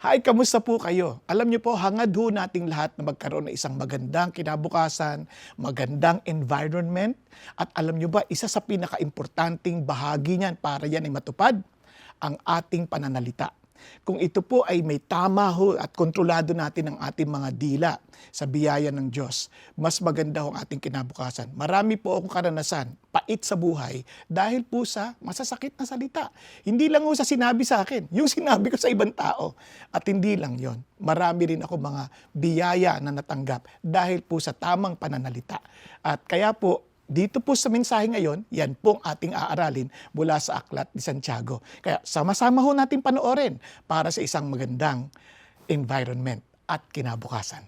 Hi, kamusta po kayo? Alam niyo po, hangad ho nating lahat na magkaroon ng isang magandang kinabukasan, magandang environment, at alam niyo ba, isa sa pinakaimportanteng bahagi niyan para yan ay matupad, ang ating pananalita. Kung ito po ay may tama ho at kontrolado natin ang ating mga dila sa biyaya ng Diyos, mas maganda ho ang ating kinabukasan. Marami po akong karanasan, pait sa buhay, dahil po sa masasakit na salita. Hindi lang ho sa sinabi sa akin, yung sinabi ko sa ibang tao. At hindi lang yon, marami rin ako mga biyaya na natanggap dahil po sa tamang pananalita. At kaya po, dito po sa mensahe ngayon, yan pong ating aaralin mula sa Aklat ni Santiago. Kaya sama-sama ho natin panoorin para sa isang magandang environment at kinabukasan.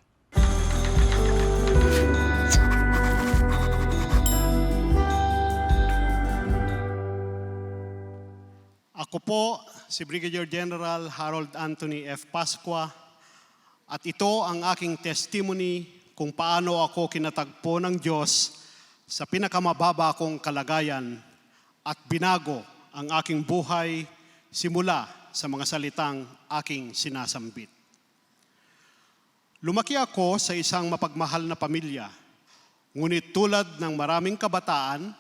Ako po si Brigadier General Harold Anthony F. Pascua at ito ang aking testimony kung paano ako kinatagpo ng Diyos sa pinakamababa kong kalagayan at binago ang aking buhay simula sa mga salitang aking sinasambit. Lumaki ako sa isang mapagmahal na pamilya, ngunit tulad ng maraming kabataan,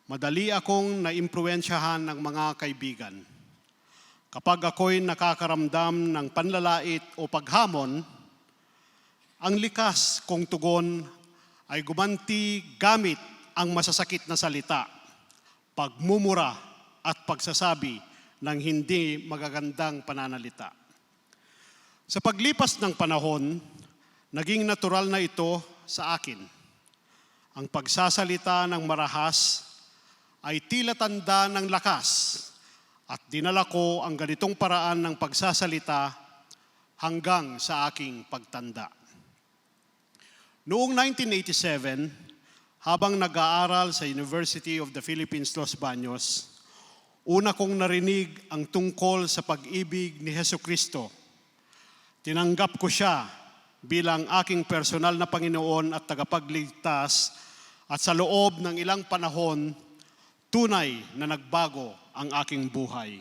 madali akong naimpluwensyahan ng mga kaibigan. Kapag ako'y nakakaramdam ng panlalait o paghamon, ang likas kong tugon ay gumanti gamit ang masasakit na salita, pagmumura at pagsasabi ng hindi magagandang pananalita. Sa paglipas ng panahon, naging natural na ito sa akin. Ang pagsasalita ng marahas ay tila tanda ng lakas at dinala ko ang ganitong paraan ng pagsasalita hanggang sa aking pagtanda. Noong 1987, habang nag-aaral sa University of the Philippines, Los Baños, una kong narinig ang tungkol sa pag-ibig ni Jesucristo. Tinanggap ko siya bilang aking personal na Panginoon at tagapagligtas at sa loob ng ilang panahon, tunay na nagbago ang aking buhay.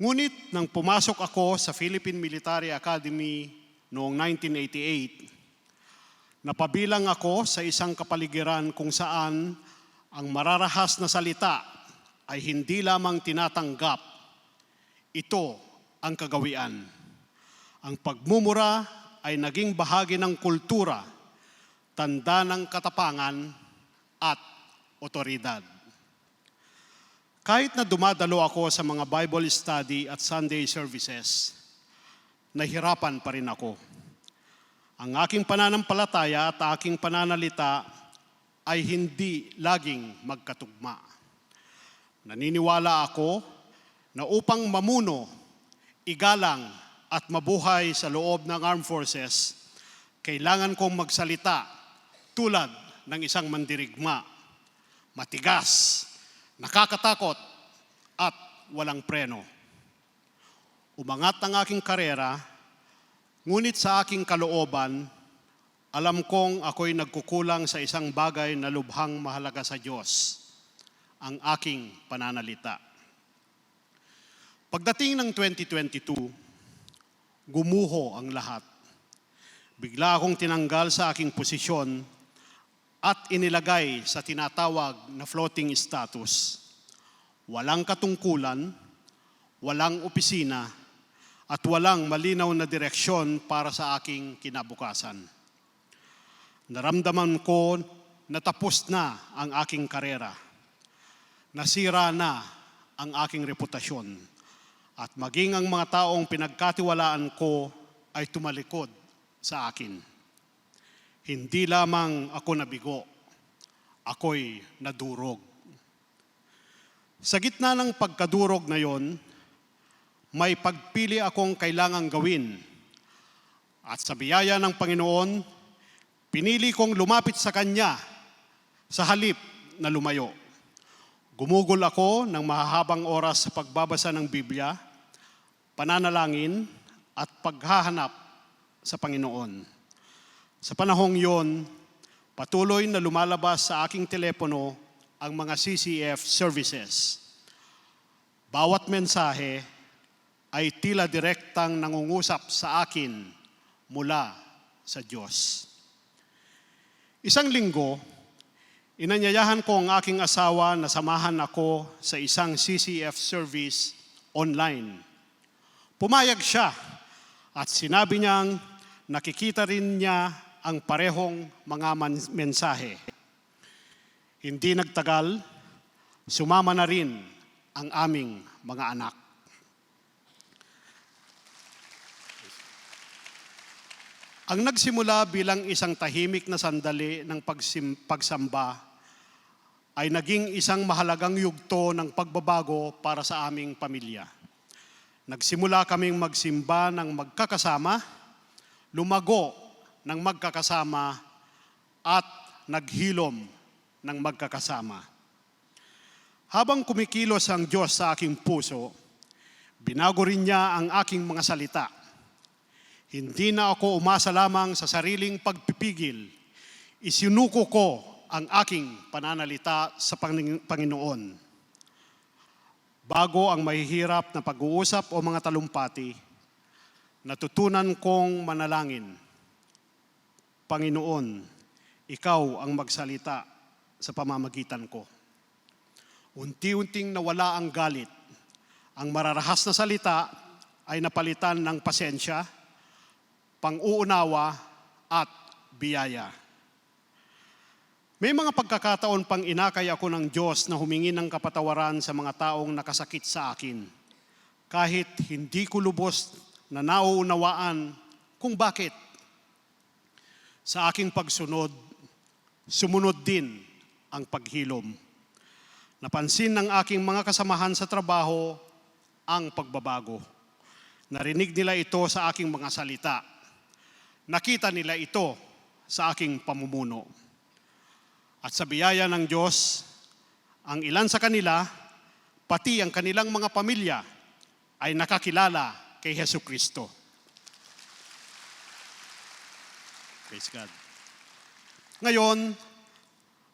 Ngunit nang pumasok ako sa Philippine Military Academy noong 1988, napabilang ako sa isang kapaligiran kung saan ang mararahas na salita ay hindi lamang tinatanggap. Ito ang kagawian. Ang pagmumura ay naging bahagi ng kultura, tanda ng katapangan at otoridad. Kahit na dumadalo ako sa mga Bible study at Sunday services, nahirapan pa rin ako. Ang aking pananampalataya at aking pananalita ay hindi laging magkatugma. Naniniwala ako na upang mamuno, igalang at mabuhay sa loob ng armed forces, kailangan kong magsalita tulad ng isang mandirigma, matigas, nakakatakot at walang preno. Umangat ang aking karera, ngunit sa aking kalooban, alam kong ako'y nagkukulang sa isang bagay na lubhang mahalaga sa Diyos, ang aking pananalita. Pagdating ng 2022, gumuho ang lahat. Bigla akong tinanggal sa aking posisyon at inilagay sa tinatawag na floating status. Walang katungkulan, walang opisina, at walang malinaw na direksyon para sa aking kinabukasan. Naramdaman ko na tapos na ang aking karera. Nasira na ang aking reputasyon. At maging ang mga taong pinagkatiwalaan ko ay tumalikod sa akin. Hindi lamang ako nabigo, ako'y nadurog. Sa gitna ng pagkadurog na yon, may pagpili akong kailangang gawin. At sa biyaya ng Panginoon, pinili kong lumapit sa Kanya sa halip na lumayo. Gumugol ako ng mahahabang oras sa pagbabasa ng Biblia, pananalangin at paghahanap sa Panginoon. Sa panahong yon, patuloy na lumalabas sa aking telepono ang mga CCF services. Bawat mensahe ay tila direktang nangungusap sa akin mula sa Diyos. Isang linggo, inanyayahan ko ang aking asawa na samahan ako sa isang CCF service online. Pumayag siya at sinabi niyang nakikita rin niya ang parehong mga mensahe. Hindi nagtagal, sumama na rin ang aming mga anak. Ang nagsimula bilang isang tahimik na sandali ng pagsamba ay naging isang mahalagang yugto ng pagbabago para sa aming pamilya. Nagsimula kaming magsimba ng magkakasama, lumago ng magkakasama, at naghilom ng magkakasama. Habang kumikilos ang Diyos sa aking puso, binago rin niya ang aking mga salita. Hindi na ako umasa lamang sa sariling pagpipigil. Isinuko ko ang aking pananalita sa Panginoon. Bago ang mahihirap na pag-uusap o mga talumpati, natutunan kong manalangin. Panginoon, ikaw ang magsalita sa pamamagitan ko. Unti-unting nawala ang galit. Ang mararahas na salita ay napalitan ng pasensya, pang-uunawa at biyaya. May mga pagkakataon pang inakay ako ng Diyos na humingi ng kapatawaran sa mga taong nakasakit sa akin, kahit hindi ko lubos na nauunawaan kung bakit. Sa aking pagsunod, sumunod din ang paghilom. Napansin ng aking mga kasamahan sa trabaho ang pagbabago. Narinig nila ito sa aking mga salita. Nakita nila ito sa aking pamumuno. At sa biyaya ng Diyos, ang ilan sa kanila, pati ang kanilang mga pamilya, ay nakakilala kay Jesucristo. Praise God. Ngayon,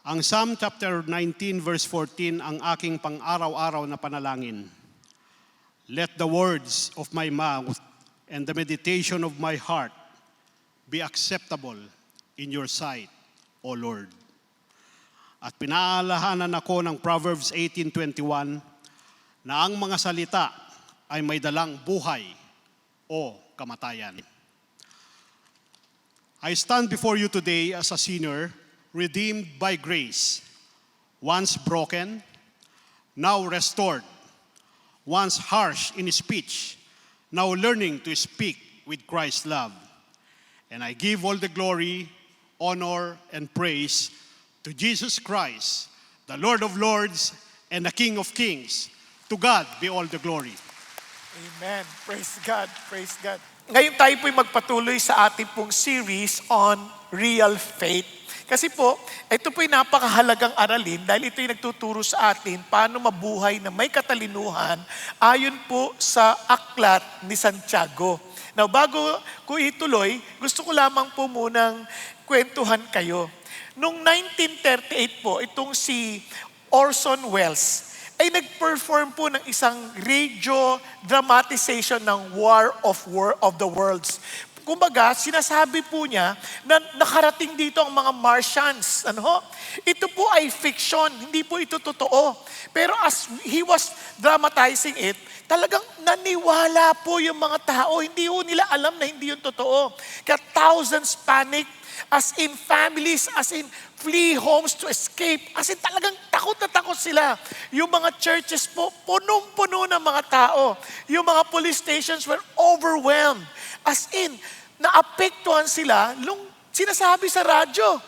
ang Psalm chapter 19 verse 14 ang aking pang-araw-araw na panalangin. Let the words of my mouth and the meditation of my heart be acceptable in your sight, O Lord. At pinaalahanan ako ng Proverbs 18:21 na ang mga salita ay may dalang buhay o kamatayan. I stand before you today as a sinner, redeemed by grace, once broken, now restored, once harsh in speech, now learning to speak with Christ's love. And I give all the glory, honor, and praise to Jesus Christ, the Lord of Lords and the King of Kings. To God be all the glory. Amen. Praise God. Praise God. Ngayon tayo po'y magpatuloy sa ating pong series on real faith. Kasi po, ito po'y napakahalagang aralin dahil ito'y nagtuturo sa atin paano mabuhay na may katalinuhan ayon po sa aklat ni Santiago. Now, bago ko ituloy, gusto ko lamang po munang kwentuhan kayo. Noong 1938 po, itong si Orson Welles ay nag-perform po ng isang radio dramatization ng War of the Worlds. Kumbaga, sinasabi po niya na nakarating dito ang mga Martians. Ito po ay fiction, hindi po ito totoo. Pero as he was dramatizing it, talagang naniwala po yung mga tao. Hindi po nila alam na hindi yun totoo. Kaya thousands panic, as in families, as in flee homes to escape. As in talagang takot na takot sila. Yung mga churches po, punong-puno ng mga tao. Yung mga police stations were overwhelmed. As in, naapektuhan sila nung sinasabi sa radyo.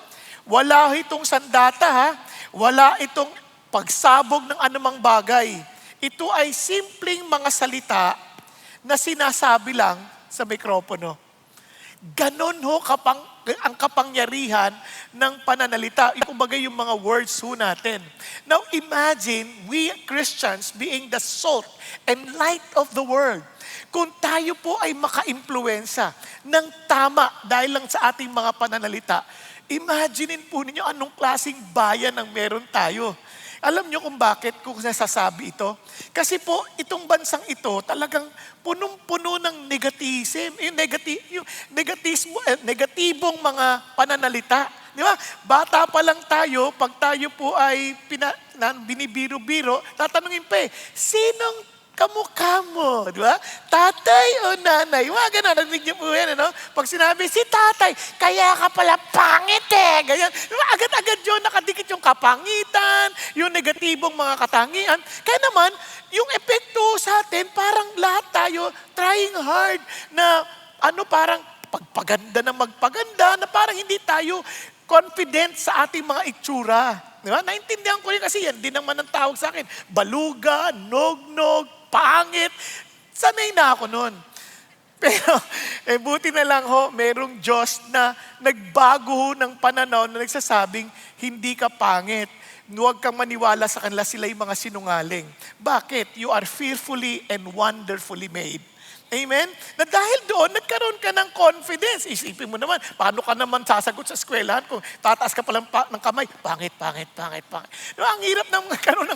Wala itong sandata ha. Wala itong pagsabog ng anumang bagay. Ito ay simpleng mga salita na sinasabi lang sa mikropono. Ganon ho ang kapangyarihan ng pananalita. Kumbaga yung mga words ho natin. Now imagine we Christians being the salt and light of the world. Kung tayo po ay maka-impluwensya ng tama dahil lang sa ating mga pananalita, imaginein po ninyo anong klaseng bayan ang meron tayo. Alam niyo kung bakit ko nasasabi ito? Kasi po, itong bansang ito talagang punong-puno ng negatism, yung negatibong mga pananalita. Di ba? Bata pa lang tayo, pag tayo po ay binibiro-biro, tatanungin pa sinong kamukha mo, di ba? Tatay o nanay? Mga ganun, narinig niyo po yan, ano? Pag sinabi, si tatay, kaya ka pala pangit Ganyan. Diba? Agad-agad yun, nakadikit yung kapangitan, yung negatibong mga katangian. Kaya naman, yung epekto sa atin, parang lahat tayo trying hard na parang pagpaganda na magpaganda, na parang hindi tayo confident sa ating mga itsura. Di ba? Naintindihan ko rin kasi yan, din naman ang tawag sa akin. Baluga, nog-nog, pangit. Sanay na ako nun. Pero, buti na lang merong Diyos na nagbago ng pananaw na nagsasabing, hindi ka pangit. Huwag kang maniwala sa kanila, sila yung mga sinungaling. Bakit? You are fearfully and wonderfully made. Amen? Na dahil doon, nagkaroon ka ng confidence. Isipin mo naman, paano ka naman sasagot sa eskwelahan kung tataas ka palang ng kamay? Pangit. Diba, ang hirap na magkaroon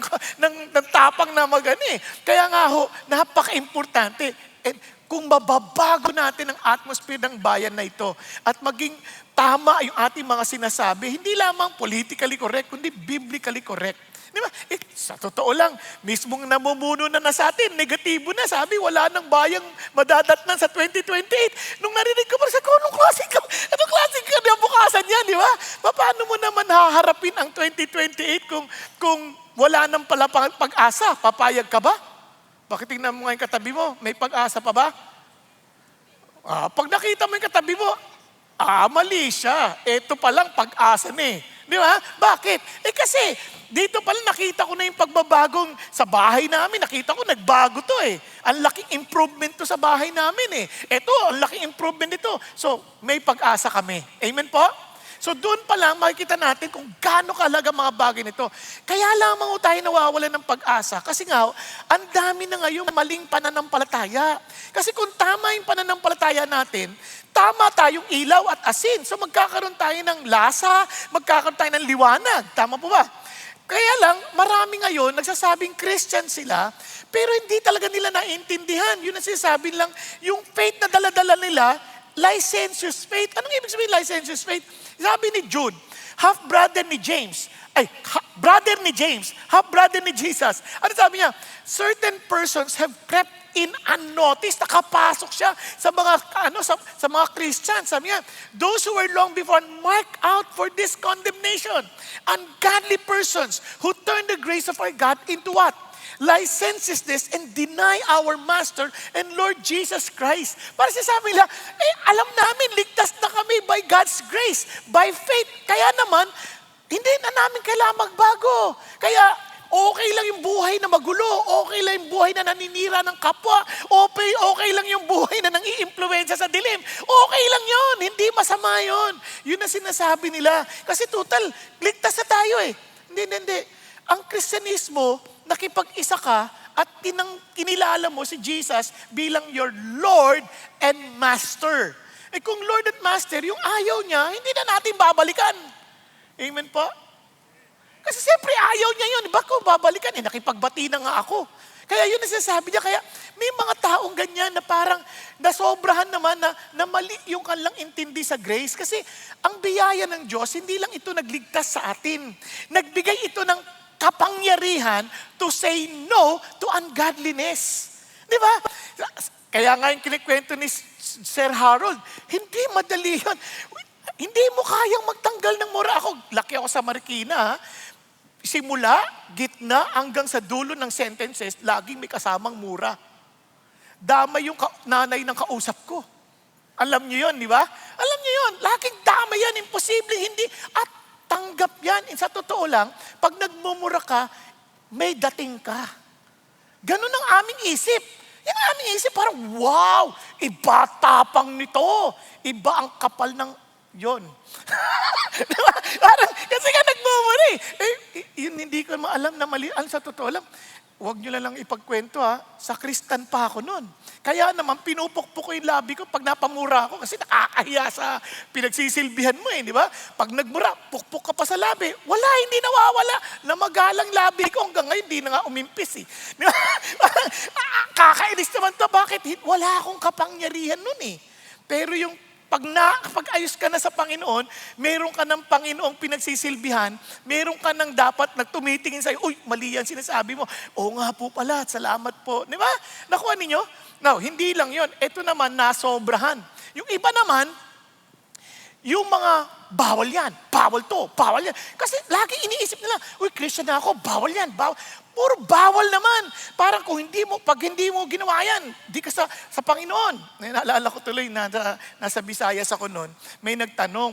ng tapang na magani. Kaya nga napaka-importante. And kung mababago natin ang atmosphere ng bayan na ito at maging tama yung ating mga sinasabi, hindi lamang politically correct, kundi biblically correct. Di ba? Sa totoo lang, mismong namumuno na sa atin, negatibo na. Sabi, wala nang bayang madadatnan sa 2028. Nung narinig ko pa sa anong klaseng bukasan yan, di ba? Paano mo naman haharapin ang 2028 kung wala nang pala pag-asa? Papayag ka ba? Bakit tingnan mo nga yung katabi mo? May pag-asa pa ba? Pag nakita mo yung katabi mo, mali siya. Ito palang pag-asa na Di ba? Bakit? Kasi dito pala nakita ko na yung pagbabagong sa bahay namin. Nakita ko nagbago to Ang laking improvement to sa bahay namin Ito, ang laking improvement ito. So, may pag-asa kami. Amen po? So doon pa lang makikita natin kung gaano kahalaga mga bagay nito. Kaya lamang tayo nawawalan ng pag-asa. Kasi nga, ang dami na ngayon maling pananampalataya. Kasi kung tama yung pananampalataya natin, tama tayong ilaw at asin. So magkakaroon tayo ng lasa, magkakaroon tayo ng liwanag. Tama po ba? Kaya lang, marami ngayon nagsasabing Christian sila, pero hindi talaga nila naiintindihan. Yun ang sinasabi lang, yung faith na daladala nila, licentious faith. Anong ibig sabihin licentious faith? Sabi ni Jude, half-brother ni James. Brother ni James, half-brother ni Jesus. Ano sabi niya? Certain persons have crept in unnoticed. Nakapasok siya sa mga Christians. Sabi niya, those who were long before marked out for this condemnation. Ungodly persons who turn the grace of our God into what? Licentiousness and deny our Master and Lord Jesus Christ. Para sasabi nila, alam namin, ligtas na kami by God's grace, by faith. Kaya naman, hindi na namin kailangan magbago. Kaya, okay lang yung buhay na magulo. Okay lang yung buhay na naninira ng kapwa. Okay lang yung buhay na nang-i-impluensya sa dilim. Okay lang yun. Hindi masama yun. Yun ang sinasabi nila. Kasi total, ligtas na tayo Hindi. Ang Kristyanismo, nakipag-isa ka at kinilala mo si Jesus bilang your Lord and Master. Kung Lord and Master, yung ayaw niya, hindi na natin babalikan. Amen po? Kasi siyempre ayaw niya yun. Ba't ko babalikan? Nakipagbati na nga ako. Kaya yun ang sinasabi niya. Kaya may mga taong ganyan na parang nasobrahan naman na mali yung kanilang intindi sa grace. Kasi ang biyaya ng Diyos, hindi lang ito nagligtas sa atin. Nagbigay ito ng kapangyarihan to say no to ungodliness. Di ba? Kaya nga yung kinikwento ni Sir Harold, hindi madali yun. Hindi mo kayang magtanggal ng mura. Laki ako sa Marikina. Simula, gitna, hanggang sa dulo ng sentences, laging may kasamang mura. Damay yung nanay ng kausap ko. Alam niyo yun, di ba? Alam niyo yun. Laging damay yan. Imposible, hindi. At tanggap yan. Sa totoo lang, pag nagmumura ka, may dating ka. Ganun ang aming isip. Yan ang aming isip, parang, wow, iba tapang nito. Iba ang kapal ng, yon. Diba? Parang, kasi nga nagmumura yun hindi ko maalam na mali. Sa totoo lang, Huwag nyo na lang ipagkwento ha, sakristan pa ako nun. Kaya naman, pinupukpok ko yung labi ko pag napamura ako kasi nakakahiya sa pinagsisilbihan mo di ba? Pag nagmura, pukpok ka pa sa labi. Wala, hindi nawawala. Namagalang labi ko hanggang ngayon, hindi na nga umimpis Di ba? Kakainis naman to, bakit? Wala akong kapangyarihan nun Pero yung pag ayos ka na sa Panginoon, meron ka ng Panginoong pinagsisilbihan, meron ka ng dapat na tumitingin sa'yo, uy, mali yan sinasabi mo. Oo nga po pala, salamat po. Di ba? Nakuha ninyo? Now, hindi lang yon. Ito naman, nasobrahan. Yung iba naman, yung mga bawal yan, bawal to, bawal yan. Kasi lagi iniisip nila, uy, Christian na ako, bawal yan, bawal. Puro bawal naman. Parang kung pag hindi mo ginawa yan, di ka sa Panginoon. Naalala ko tuloy na nasa Visayas ako noon, may nagtanong,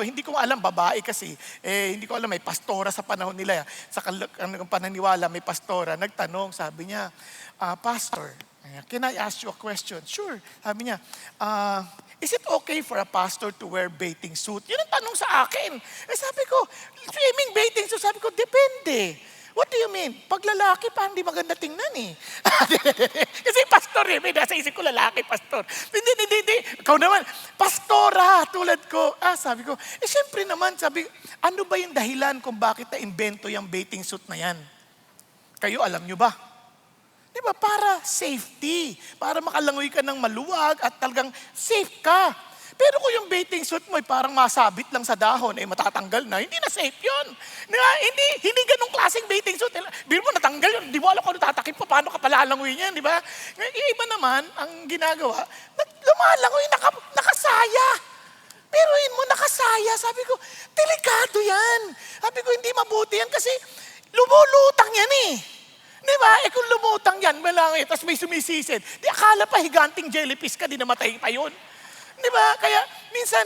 hindi ko alam, babae kasi, hindi ko alam, may pastora sa panahon nila. Sa pananiwala, may pastora, nagtanong, sabi niya, Pastor, can I ask you a question? Sure. Sabi niya, is it okay for a pastor to wear bathing suit? Yun ang tanong sa akin. Sabi ko, swimming bathing suit. Sabi ko, depende. What do you mean? Pag lalaki, parang di maganda tingnan Kasi pastor may nasa isip ko lalaki, pastor. Hindi. Ikaw naman, pastora, tulad ko. Sabi ko, siyempre naman, ano ba yung dahilan kung bakit na-invento yung bathing suit na yan? Kayo, alam nyo ba? Di ba? Para safety. Para makalangoy ka ng maluwag at talagang safe ka. Pero kung yung bathing suit mo ay parang masabit lang sa dahon, matatanggal na, hindi na safe yun. Hindi ganong klaseng bathing suit. Biro mo natanggal yun, di mo alam kung ano tatakip pa, paano ka palalangoy yan, di ba? Yung iba naman, ang ginagawa, lumalangoy, nakasaya. Pero yun mo, nakasaya. Sabi ko, delikado yan. Sabi ko, hindi mabuti yan kasi lumulutang yan Di ba? Kung lumutang yan, malangoy, tapos may sumisisid, di akala pa higanting jellyfish ka, di namatay pa yun. Di ba? Kaya minsan,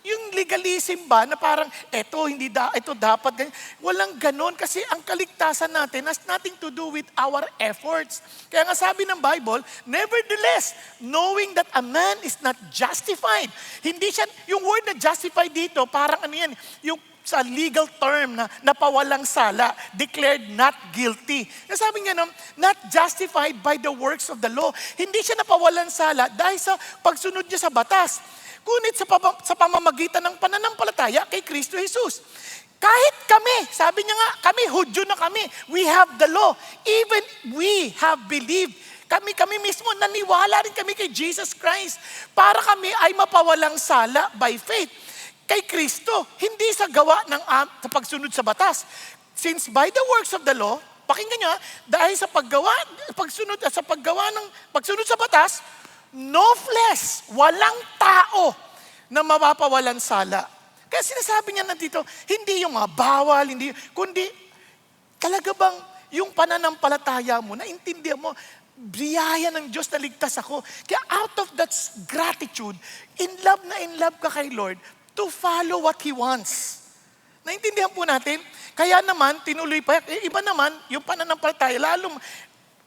yung legalism ba na parang, ito dapat ganyan. Walang ganon kasi ang kaligtasan natin has nothing to do with our efforts. Kaya nga sabi ng Bible, nevertheless, knowing that a man is not justified. Hindi siya, yung word na justified dito, parang ano yan, yung sa legal term na napawalang sala, declared not guilty. Sabi nga not justified by the works of the law. Hindi siya napawalang sala dahil sa pagsunod niya sa batas. Kunit sa pamamagitan ng pananampalataya kay Kristo Jesus. Kahit kami, sabi niya nga, kami, Hudyo na kami. We have the law. Even we have believed. Kami mismo, naniwala rin kami kay Jesus Christ para kami ay mapawalang sala by faith. Kay Kristo, hindi sa gawa sa pagsunod sa batas. Since by the works of the law, pakinggan nyo, dahil sa pagsunod sa batas, no flesh, walang tao na mapapawalan sala. Kaya sinasabi niya na dito, hindi yung mga bawal, kundi talaga bang yung pananampalataya mo, naintindihan mo, biyaya ng Diyos na ligtas ako. Kaya out of that gratitude, in love ka kay Lord, to follow what He wants. Naintindihan po natin? Kaya naman, tinuloy pa. Iba naman, yung pananampalataya, lalong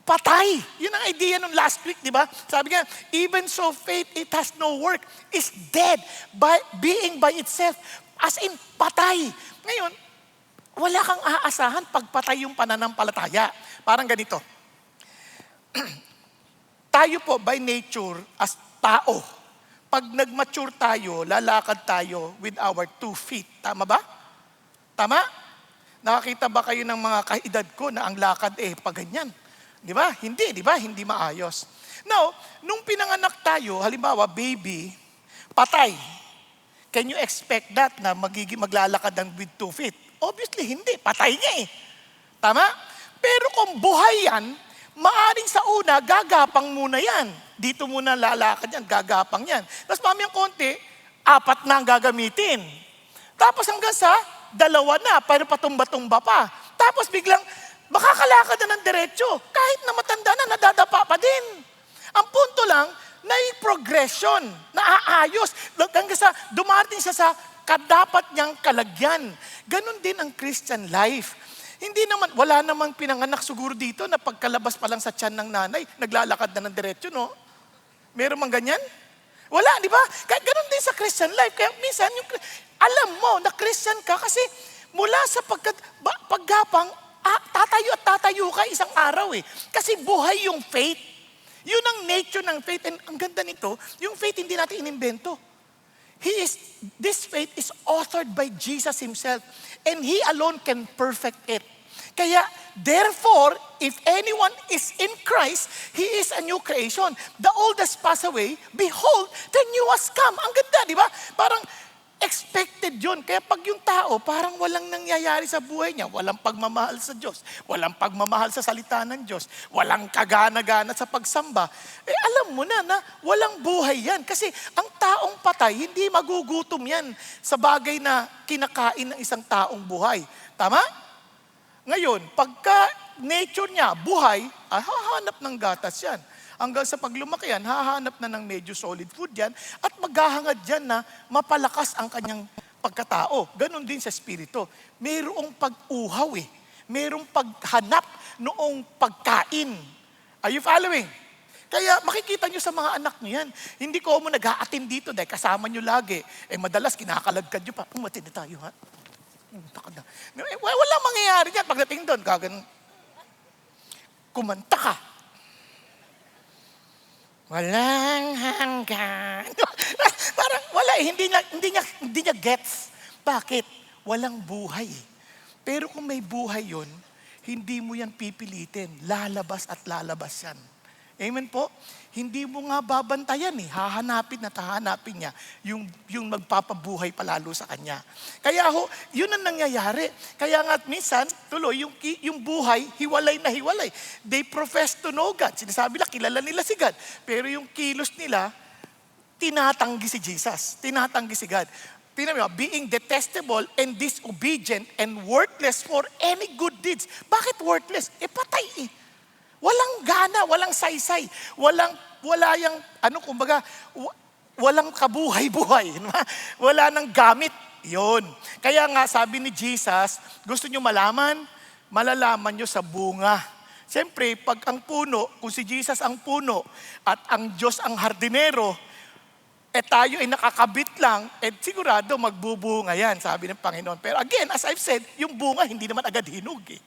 patay. Yun ang idea nung last week, di ba? Sabi nga, even so faith, it has no work, is dead, being by itself, as in patay. Ngayon, wala kang aasahan pag patay yung pananampalataya. Parang ganito. Tayo po, by nature, as tao, pag nag-mature tayo, lalakad tayo with our 2 feet. Tama ba? Tama? Nakakita ba kayo ng mga kaedad ko na ang lakad pag ganyan? Di ba? Hindi, di ba? Hindi maayos. Now, nung pinanganak tayo, halimbawa, baby, patay. Can you expect that na maglalakad ng with 2 feet? Obviously, hindi. Patay niya Tama? Pero kung buhay yan, maaring sa una, gagapang muna yan. Dito muna lalakad yan, gagapang yan. Tapos mamayang konti, 4 na ang gagamitin. Tapos hanggang sa 2 na, pero patumba-tumba pa. Tapos biglang, makakalakad na ng diretso. Kahit na matanda na, nadadapa pa din. Ang punto lang, progression, naaayos. Hanggang sa, dumating siya sa kadapat niyang kalagyan. Ganon din ang Christian life. Hindi naman, wala namang pinanganak siguro dito na pagkalabas pa lang sa tiyan ng nanay, naglalakad na ng diretso, no? Meron mang ganyan? Wala, di ba? Kaya ganun din sa Christian life. Kaya minsan, alam mo na Christian ka kasi mula sa paggapang tatayo at tatayo ka isang araw eh. Kasi buhay yung faith. Yun ang nature ng faith. And ang ganda nito, yung faith hindi natin inimbento. This faith is authored by Jesus Himself. And He alone can perfect it. Kaya, therefore, if anyone is in Christ, he is a new creation. The old has passed away, behold, the new has come. Ang ganda, di ba? Parang expected yun. Kaya pag yung tao, parang walang nangyayari sa buhay niya, walang pagmamahal sa Diyos, walang pagmamahal sa salita ng Diyos, walang kagana-gana sa pagsamba, alam mo na walang buhay yan. Kasi ang taong patay, hindi magugutom yan sa bagay na kinakain ng isang taong buhay. Tama? Ngayon, pagka nature niya, buhay, hahanap ng gatas yan. Hanggang sa paglumaki yan, hahanap na ng medyo solid food yan at maghahangad yan na mapalakas ang kanyang pagkatao. Ganon din sa spirito. Mayroong pag-uhaw eh. Mayroong paghanap noong pagkain. Are you following? Kaya makikita nyo sa mga anak nyo yan. Hindi ko mo nag-a-attend dito dahil kasama nyo lagi. Madalas kinakalagkad nyo pa. Umatin na tayo ha. Walang mangyayari dyan. Pagdating doon, kumanta ka. Walang hanggan. Parang wala hindi niya gets. Bakit? Walang buhay. Pero kung may buhay yon, hindi mo yan pipilitin. Lalabas at lalabas yan. Amen po? Hindi mo nga babantayan eh. Hahanapin at hahanapin niya yung magpapabuhay palalo sa kanya. Kaya yun ang nangyayari. Kaya nga minsan, tuloy, yung buhay, hiwalay na hiwalay. They profess to know God. Sinasabi nila, kilala nila si God. Pero yung kilos nila, tinatanggi si Jesus. Tinatanggi si God. Being detestable and disobedient and worthless for any good deeds. Bakit worthless? Patay eh. Walang gana, walang saysay, wala yung, walang kabuhay-buhay. Wala nang gamit. Yun. Kaya nga sabi ni Jesus, gusto nyo malaman? Malalaman nyo sa bunga. Siyempre, pag ang puno, kung si Jesus ang puno at ang Diyos ang hardinero, tayo ay nakakabit lang, sigurado magbubunga yan, sabi ng Panginoon. Pero again, as I've said, yung bunga hindi naman agad hinog eh.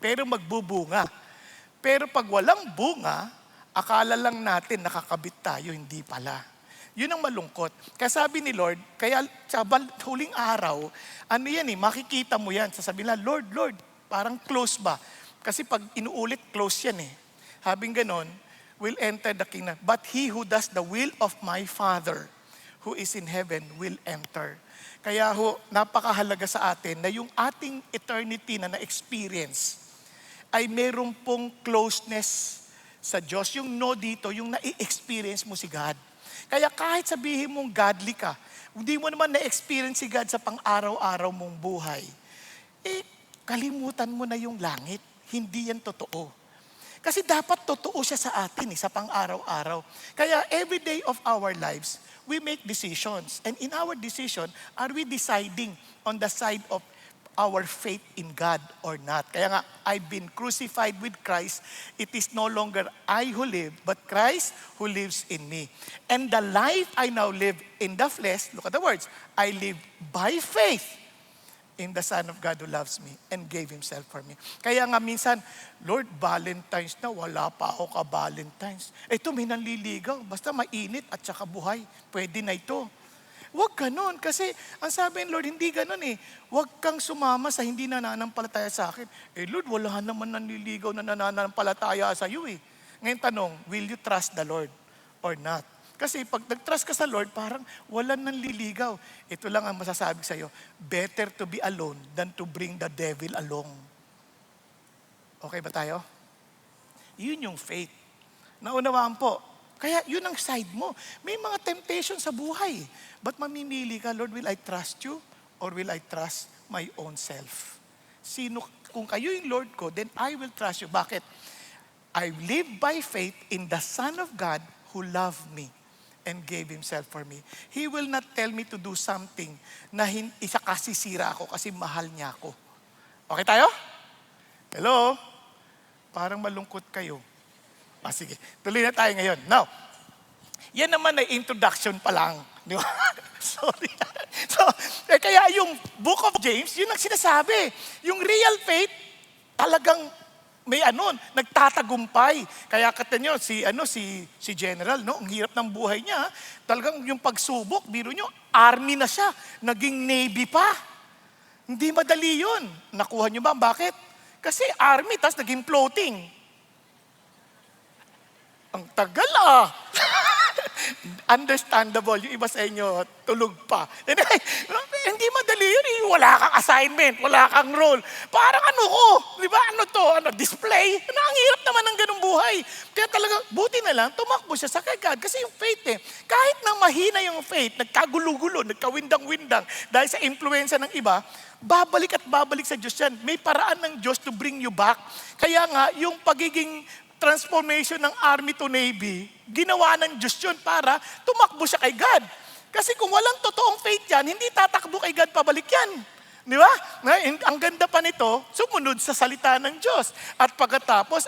Pero magbubunga. Pero pag walang bunga, akala lang natin nakakabit tayo, hindi pala. Yun ang malungkot. Kaya sabi ni Lord, kaya sa huling araw, makikita mo yan. Sasabihin lang, Lord, parang close ba? Kasi pag inuulit, close yan eh. Habing ganon, will enter the kingdom. But he who does the will of my Father, who is in heaven, will enter. Kaya napakahalaga sa atin na yung ating eternity na na-experience, ay meron pong closeness sa Diyos. Yung dito, yung na-experience mo si God. Kaya kahit sabihin mong godly ka, hindi mo naman na-experience si God sa pang-araw-araw mong buhay, kalimutan mo na yung langit. Hindi yan totoo. Kasi dapat totoo siya sa atin, sa pang-araw-araw. Kaya every day of our lives, we make decisions. And in our decision, are we deciding on the side of our faith in God or not? Kaya nga, I've been crucified with Christ. It is no longer I who live, but Christ who lives in me. And the life I now live in the flesh, look at the words, I live by faith in the Son of God who loves me and gave Himself for me. Kaya nga minsan, Lord, Valentine's na, wala pa ako ka-Valentine's. Ito, may nanliligaw. Basta mainit at saka buhay. Pwede na ito. Huwag ganun. Kasi ang sabi ng Lord, hindi ganun eh. Huwag kang sumama sa hindi nananampalataya sa akin. Lord, wala naman nanliligaw na nananampalataya sa iyo eh. Ngayon tanong, will you trust the Lord or not? Kasi pag nag-trust ka sa Lord, parang walang nanliligaw. Ito lang ang masasabi sa iyo, better to be alone than to bring the devil along. Okay ba tayo? Yun yung faith. Naunawaan po. Kaya yun ang side mo. May mga temptation sa buhay. But mamimili ka, Lord, will I trust you or will I trust my own self? Kung kayo yung Lord ko, then I will trust you. Bakit? I live by faith in the Son of God who loved me and gave Himself for me. He will not tell me to do something na isa kasisira ako kasi mahal niya ako. Okay tayo? Hello? Parang malungkot kayo. Sige, tuloy na tayo ngayon. Now, yan naman ay introduction pa lang. Di ba? Sorry. Kaya yung Book of James, yun ang sinasabi. Yung real faith, talagang may nagtatagumpay. Kaya kata nyo, si General, no, ang hirap ng buhay niya. Talagang yung pagsubok, biro nyo, army na siya, naging navy pa. Hindi madali yun. Nakuha nyo ba? Bakit? Kasi army, tas naging floating. Ang tagal Understandable. Yung iba sa inyo, tulog pa. Hindi madali yun. Wala kang assignment, wala kang role. Parang di ba? Display? Ang hirap naman ng ganung buhay. Kaya talaga, buti na lang, tumakbo siya sa kay God. Kasi yung faith kahit na mahina yung faith, nagkagulo-gulo, nagkawindang-windang, dahil sa influensya ng iba, babalik at babalik sa Diyos yan. May paraan ng Diyos to bring you back. Kaya nga, yung pagiging transformation ng army to navy, ginawa ng Diyos yun para tumakbo siya kay God. Kasi kung walang totoong faith yan, hindi tatakbo kay God pabalik yan. Di ba? Ang ganda pa nito, sumunod sa salita ng Diyos. At pagkatapos,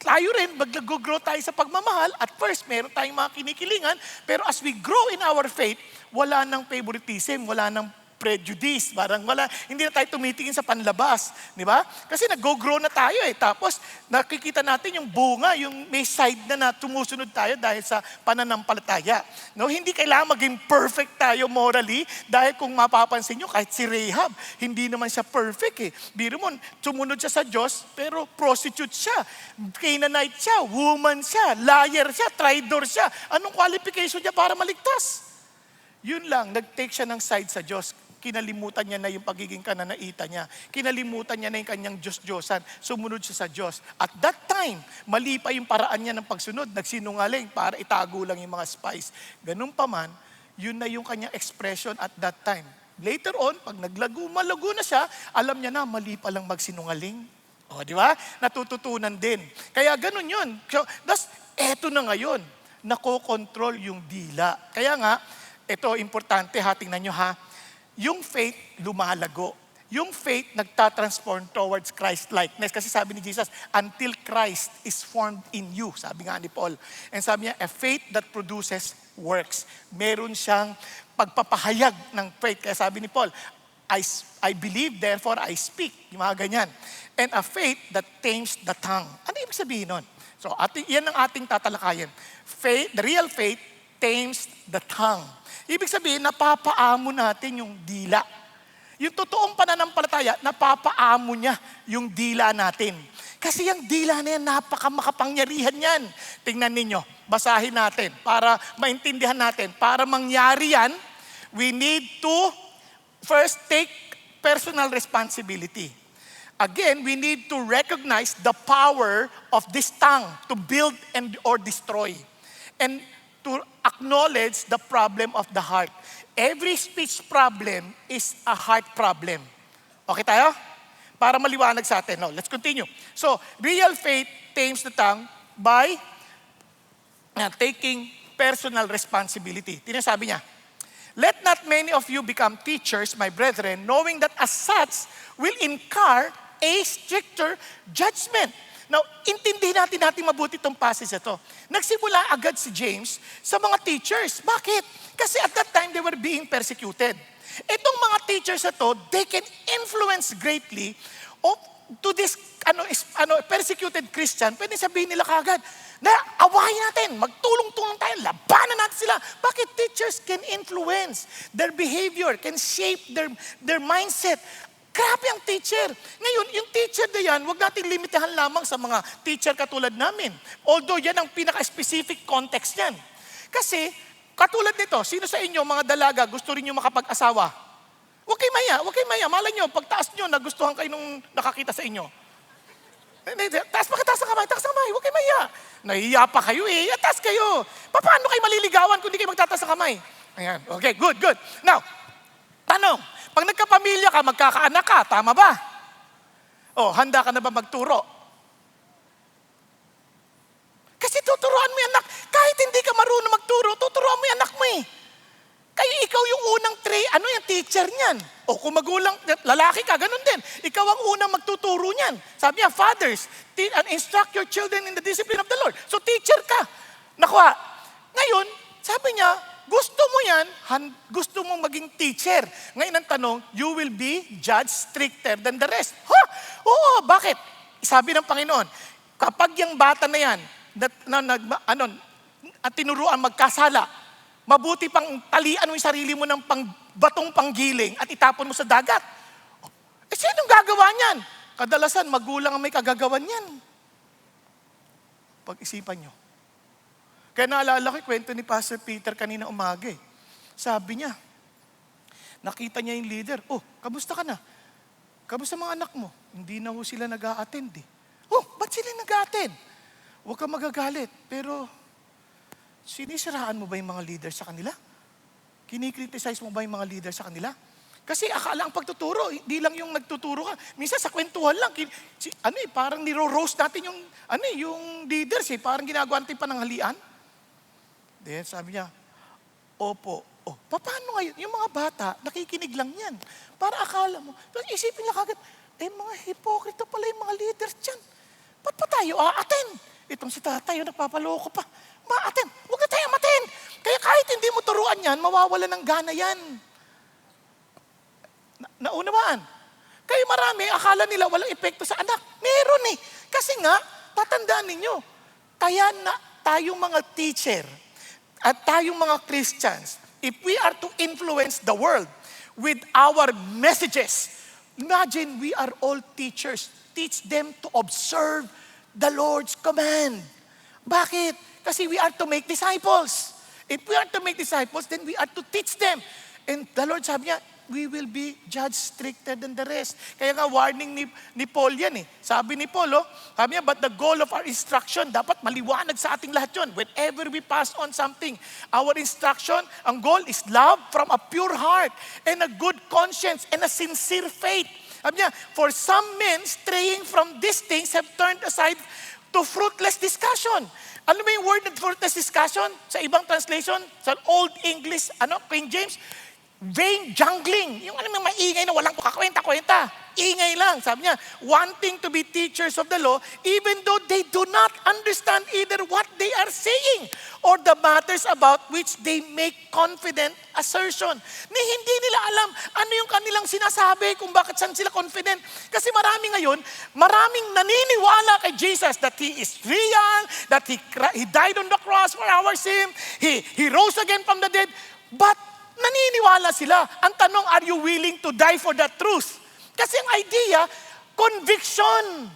tayo rin, mag-grow tayo sa pagmamahal. At first, meron tayong mga kinikilingan. Pero as we grow in our faith, wala nang favoritism, wala nang prejudice, hindi na tayo tumitingin sa panlabas, di ba? Kasi nag-grow na tayo tapos nakikita natin yung bunga, yung may side na tumusunod tayo dahil sa pananampalataya. No, hindi kailangan maging perfect tayo morally dahil kung mapapansin nyo, kahit si Rahab, hindi naman siya perfect Biro mo, sumunod siya sa Diyos, pero prostitute siya, Canaanite siya, woman siya, liar siya, traitor siya. Anong qualification niya para maligtas? Yun lang, nag-take siya ng side sa Diyos. Kinalimutan niya na yung pagiging kananaita niya. Kinalimutan niya na yung kanyang Diyos-Diyosan. Sumunod siya sa Diyos. At that time, mali pa yung paraan niya ng pagsunod. Nagsinungaling para itago lang yung mga spies. Ganun pa man, yun na yung kanyang expression at that time. Later on, pag malago na siya, alam niya na mali pa lang magsinungaling. Di ba? Natututunan din. Kaya ganun yun. So, eto na ngayon, nakokontrol yung dila. Kaya nga, ito, importante tingnan nyo yung faith lumalago. Yung faith nagtatransform towards Christ-likeness. Kasi sabi ni Jesus, until Christ is formed in you. Sabi nga ni Paul. And sabi niya, a faith that produces works. Meron siyang pagpapahayag ng faith. Kaya sabi ni Paul, I believe, therefore I speak. Yung mga ganyan. And a faith that tames the tongue. Ano ibig sabihin nun? So, yan ang ating tatalakayin. Faith, the real faith tames the tongue. Ibig sabihin, napapaamo natin yung dila. Yung totoong pananampalataya, napapaamo niya yung dila natin. Kasi yung dila na yan, napakamakapangyarihan yan. Tingnan ninyo, basahin natin para maintindihan natin. Para mangyari yan, we need to first take personal responsibility. Again, we need to recognize the power of this tongue to build or destroy. And to acknowledge the problem of the heart. Every speech problem is a heart problem. Okay tayo? Para maliwanag sa atin. No, let's continue. So, real faith tames the tongue by taking personal responsibility. Sabi niya, let not many of you become teachers, my brethren, knowing that as such will incur a stricter judgment. Now, intindihin natin mabuti itong passage na ito. Nagsimula agad si James sa mga teachers. Bakit? Kasi at that time, they were being persecuted. Itong mga teachers na to, they can influence greatly to this persecuted Christian. Pwede sabihin nila kagad, na awayin natin, magtulong-tulong tayo, labanan natin sila. Bakit? Teachers can influence their behavior, can shape their mindset. Grabe ang teacher. Ngayon, yung teacher na yan, huwag natin limitahan lamang sa mga teacher katulad namin. Although yan ang pinaka-specific context yan. Kasi, katulad nito, sino sa inyo, mga dalaga, gusto rin nyo makapag-asawa? Huwag kayo maya. Malay nyo, pagtaas nyo, nagustuhan kayo nung nakakita sa inyo. Taas ang kamay, huwag kayo maya. Nahiya pa kayo taas kayo. Paano kayo maliligawan kung di kayo magtataas ang kamay? Ayan, okay, good. Now, tanong, pag nagkapamilya ka, magkakaanak ka, tama ba? Handa ka na ba magturo? Kasi tuturuan mo yung anak. Kahit hindi ka marunong magturo, tuturuan mo yung anak mo Kaya ikaw yung unang yung teacher niyan. Kung magulang, lalaki ka, ganun din. Ikaw ang unang magtuturo niyan. Sabi niya, fathers, instruct your children in the discipline of the Lord. So teacher ka. Nakuha. Ngayon, sabi niya, gusto mo yan, gusto mong maging teacher. Ngayon ang tanong, you will be judged stricter than the rest. Oo, bakit? Sabi ng Panginoon, kapag yung bata na yan, at tinuruan magkasala, mabuti pang talian mo yung sarili mo ng batong panggiling at itapon mo sa dagat. Sinong gagawa niyan? Kadalasan, magulang ang may kagagawan niyan. Pag-isipan nyo. Kaya naalala ko, kwento ni Pastor Peter kanina umaga eh. Sabi niya, nakita niya yung leader, kamusta ka na? Kamusta mga anak mo? Hindi na ho sila nag-a-attend eh. Ba't sila nag-a-attend? Huwag kang magagalit, pero sinisiraan mo ba yung mga leader sa kanila? Kinikriticize mo ba yung mga leader sa kanila? Kasi akala ang pagtuturo, hindi lang yung nagtuturo ka. Minsan sa kwentuhan lang, parang niro-roast natin yung leaders eh, parang ginagawa natin pananghalian. Then sabi niya, opo, paano ngayon? Yung mga bata, nakikinig lang yan. Para akala mo, isipin lang kagad, mga hipokrito pala yung mga leaders dyan. Ba't pa tayo a-attend? Itong si tatay, nagpapaloko pa. Ma-attend, huwag na tayo ma-attend. Kaya kahit hindi mo turuan yan, mawawala ng gana yan. Naunawaan. Kaya marami, akala nila walang epekto sa anak. Meron eh. Kasi nga, tatandaan ninyo, tayong mga teacher at tayong mga Christians, if we are to influence the world with our messages, imagine we are all teachers. Teach them to observe the Lord's command. Bakit? Kasi we are to make disciples. If we are to make disciples, then we are to teach them. And the Lord sabi niya, we will be judged stricter than the rest. Kaya nga warning ni Paul yan eh. Sabi ni Paul, sabi niya, but the goal of our instruction, dapat maliwanag sa ating lahat yun. Whenever we pass on something, our instruction, ang goal is love from a pure heart and a good conscience and a sincere faith. Sabi niya, for some men straying from these things have turned aside to fruitless discussion. Ano ba yung word na fruitless discussion? Sa ibang translation, sa Old English, King James, vain jangling. Yung maingay na walang kakwenta-kwenta. Ingay lang. Sabi niya, wanting to be teachers of the law, even though they do not understand either what they are saying or the matters about which they make confident assertion. Hindi nila alam ano yung kanilang sinasabi kung bakit saan sila confident. Kasi maraming naniniwala kay Jesus that He is real, that He died on the cross for our sin, He rose again from the dead, but naniniwala sila. Ang tanong, are you willing to die for the truth? Kasi ang idea, conviction.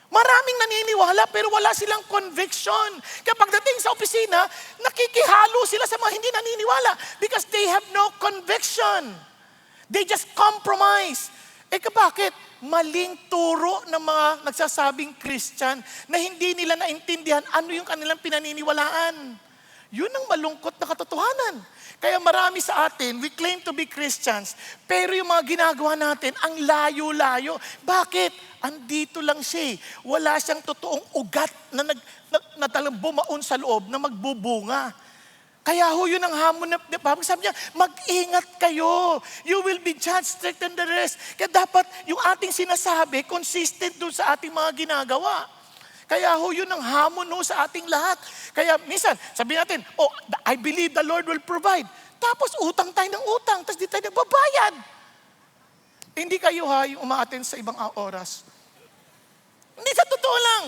Maraming naniniwala pero wala silang conviction. Kapag dating sa opisina, nakikihalo sila sa mga hindi naniniwala because they have no conviction. They just compromise. Bakit? Maling turo ng mga nagsasabing Christian na hindi nila naintindihan ano yung kanilang pinaniniwalaan. Yun ang malungkot na katotohanan. Kaya marami sa atin, we claim to be Christians, pero yung mga ginagawa natin, ang layo-layo. Bakit? Andito lang siya. Wala siyang totoong ugat na talang bumaon sa loob na magbubunga. Kaya yun ang hamon na sabi niya, mag-ingat kayo. You will be judged stricter than the rest. Kaya dapat yung ating sinasabi, consistent dun sa ating mga ginagawa. Kaya yun ang hamon sa ating lahat. Kaya minsan, sabihin natin, I believe the Lord will provide. Tapos utang tayo ng utang, tapos di tayo nagbabayad. Hindi kayo yung umaattend sa ibang oras. Hindi sa totoo lang.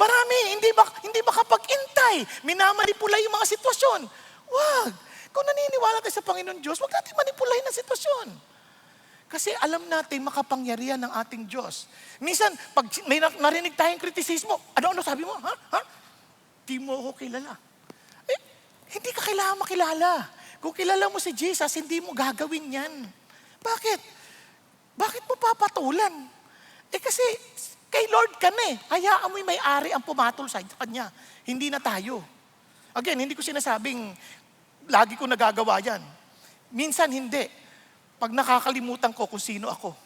Marami, hindi makapag-intay. Minamanipula yung mga sitwasyon. Wag. Kung naniniwala tayo sa Panginoon Diyos, wag natin manipulahin ang sitwasyon. Kasi alam natin makapangyarihan ng ating Diyos. Minsan, pag may narinig tayong kritisismo, ano sabi mo? Di mo ako kilala. Hindi ka kailangan makilala. Kung kilala mo si Jesus, hindi mo gagawin yan. Bakit? Bakit mo papatulan? Kasi kay Lord ka na eh. Hayaan mo yung may-ari ang pumatol sa kanya. Hindi na tayo. Again, hindi ko sinasabing lagi ko nagagawa yan. Minsan hindi. Pag nakakalimutan ko kung sino ako.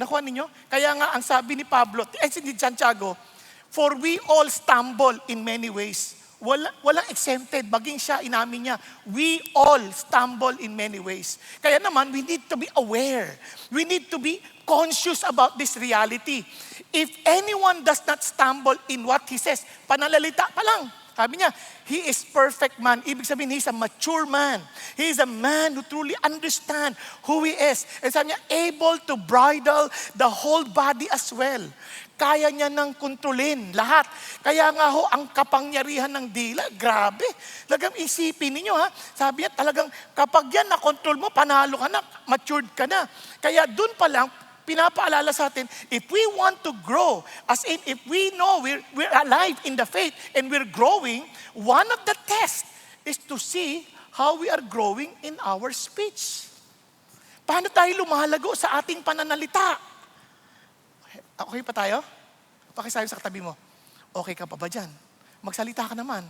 Nakuha ninyo? Kaya nga ang sabi ni Pablo, ni Santiago, for we all stumble in many ways. Walang exempted. Maging siya, inamin niya, we all stumble in many ways. Kaya naman, we need to be aware. We need to be conscious about this reality. If anyone does not stumble in what he says, pananalita pa lang, Sabi niya, he is perfect man. Ibig sabihin, he's a mature man. He is a man who truly understands who he is. And sabi niya, able to bridle the whole body as well. Kaya niya nang kontrolin lahat. Kaya nga ho, ang kapangyarihan ng dila, grabe. Talagang isipin ninyo ha. Sabi niya, talagang kapag yan na-control mo, panalo ka na, matured ka na. Kaya dun pa lang, pinapaalala sa atin, if we want to grow, as in if we know we're alive in the faith and we're growing, one of the tests is to see how we are growing in our speech. Paano tayo lumalago sa ating pananalita? Okay pa tayo? Pakisabi sa katabi mo, okay ka pa ba dyan? Magsalita ka naman.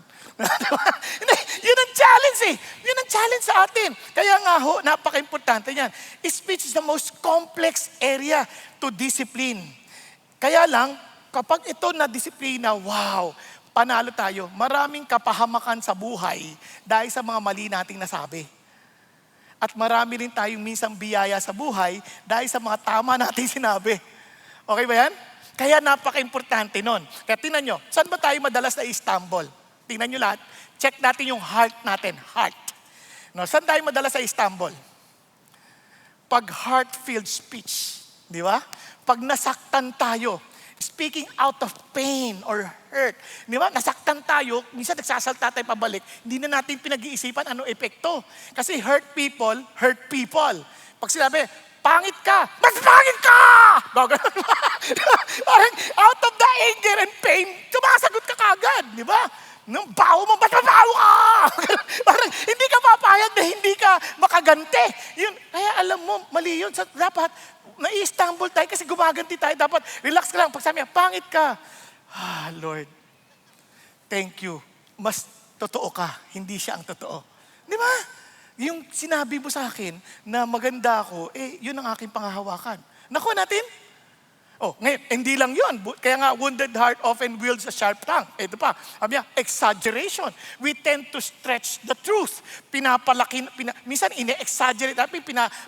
Yun ang challenge eh. Yun ang challenge sa atin. Kaya nga ho, napaka-importante yan. Speech is the most complex area to discipline. Kaya lang, kapag ito na disiplina, wow, panalo tayo. Maraming kapahamakan sa buhay dahil sa mga mali nating nasabi. At marami rin tayong minsang biyaya sa buhay dahil sa mga tama nating sinabi. Okay ba yan? Kaya napaka-importante nun. Kaya tingnan nyo, saan ba tayo madalas na Istanbul? Tingnan nyo lahat. Check natin yung heart natin. Heart. No, saan tayo madalas sa Istanbul? Pag heart-filled speech. Di ba? Pag nasaktan tayo, speaking out of pain or hurt. Di ba? Nasaktan tayo, minsan nagsasalta tayo pabalik, hindi na natin pinag-iisipan ano epekto. Kasi hurt people. Pag sinabi, pangit ka, mas pangit ka! Parang out of the anger and pain, sumasagot ka kagad, di ba? Nung baho mo, mas mabaho ka! Parang hindi ka papayag na hindi ka makaganti. Yun, kaya alam mo, mali yun. Dapat, na-Istanbul tayo kasi gumaganti tayo. Dapat, relax ka lang. Pag sabi niya, pangit ka. Ah, Lord, thank you. Mas totoo ka, hindi siya ang totoo. Di ba? Yung sinabi mo sa akin na maganda ako, yun ang aking panghahawakan. Nakuha natin? Oh, ngayon, hindi lang yun. Kaya nga, wounded heart often wields a sharp tongue. Ito pa, sabi niya, exaggeration. We tend to stretch the truth. Minsan ine-exaggerate natin,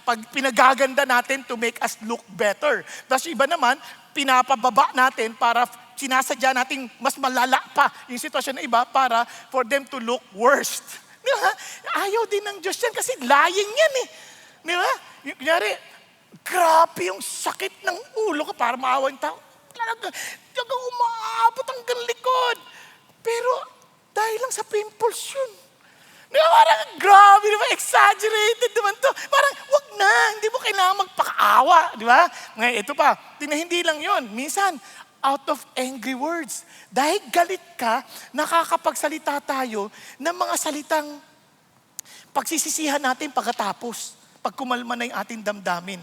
pag pinagaganda natin to make us look better. Tapos iba naman, pinapababa natin para sinasadya natin mas malala pa yung sitwasyon ng iba para for them to look worst. Di ba? Ayaw din ng Diyos yan kasi lying yan eh. Di ba? Kunyari, grabe yung sakit ng ulo ko para maawa yung tao. Talagang umaabot hanggang likod. Pero dahil lang sa pimples yun. Di ba? Parang grabe, di ba? Exaggerated naman to. Parang wag na, hindi mo kailangan magpakaawa. Di ba? Ngayon, ito pa, hindi lang yun. Minsan, out of angry words. Dahil galit ka, nakakapagsalita tayo ng mga salitang pagsisisihan natin pagkatapos. Pag kumalma na yung ating damdamin.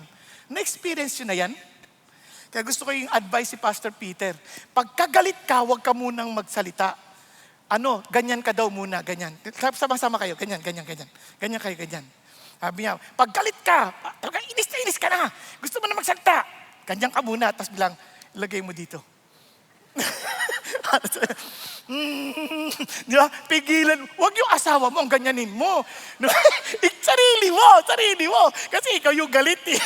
Na-experience yun na yan? Kaya gusto ko yung advice si Pastor Peter. Pagkagalit ka, huwag ka munang magsalita. Ganyan ka daw muna, ganyan. Sama-sama kayo, ganyan. Ganyan kayo, ganyan. Sabi niya, paggalit ka, inis na inis ka na. Gusto mo na magsalita. Ganyan ka muna, tapos bilang, ilagay mo dito. Di ba? Pigilan. Huwag yung asawa mo, ang ganyanin mo. Sarili mo. Kasi ikaw yung galit eh.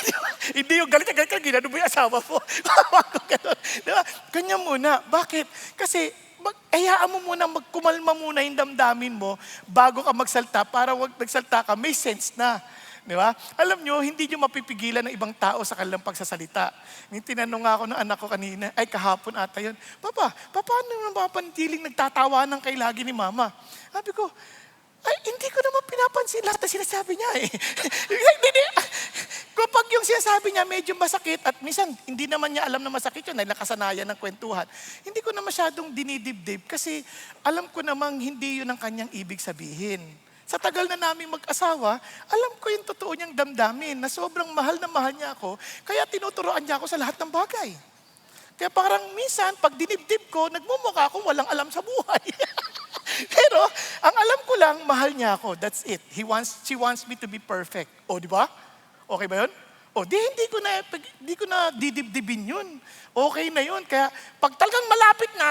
Hindi yung galit ka, ginano mo yung asawa mo. Di ba? Ganyan muna. Bakit? Kasi, hayaan mo muna, magkumalma muna yung damdamin mo bago ka magsalta para wag nagsalta ka, may sense na. Di ba? Alam nyo, hindi nyo mapipigilan ng ibang tao sa kanilang pagsasalita. Tinanong nga ako ng anak ko kanina, kahapon ata yun, Papa, paano naman mapantiling nagtatawanan kay lagi ni Mama? Sabi ko, hindi ko naman pinapansin lahat na sinasabi niya eh. Kapag yung sinasabi niya medyo masakit at minsan hindi naman niya alam na masakit yun, dahil nakasanayan ng kwentuhan, hindi ko na masyadong dinidibdib kasi alam ko namang hindi yun ang kanyang ibig sabihin. Sa tagal na namin mag-asawa, alam ko yung totoo niyang damdamin na sobrang mahal na mahal niya ako, kaya tinuturoan niya ako sa lahat ng bagay. Kaya parang minsan, pag dinibdib ko, nagmumukha akong walang alam sa buhay. Pero, ang alam ko lang, mahal niya ako. That's it. She wants me to be perfect. O, di ba? Okay ba yun? O, hindi ko na didibdibin yun. Okay na yun. Kaya, pag talagang malapit na,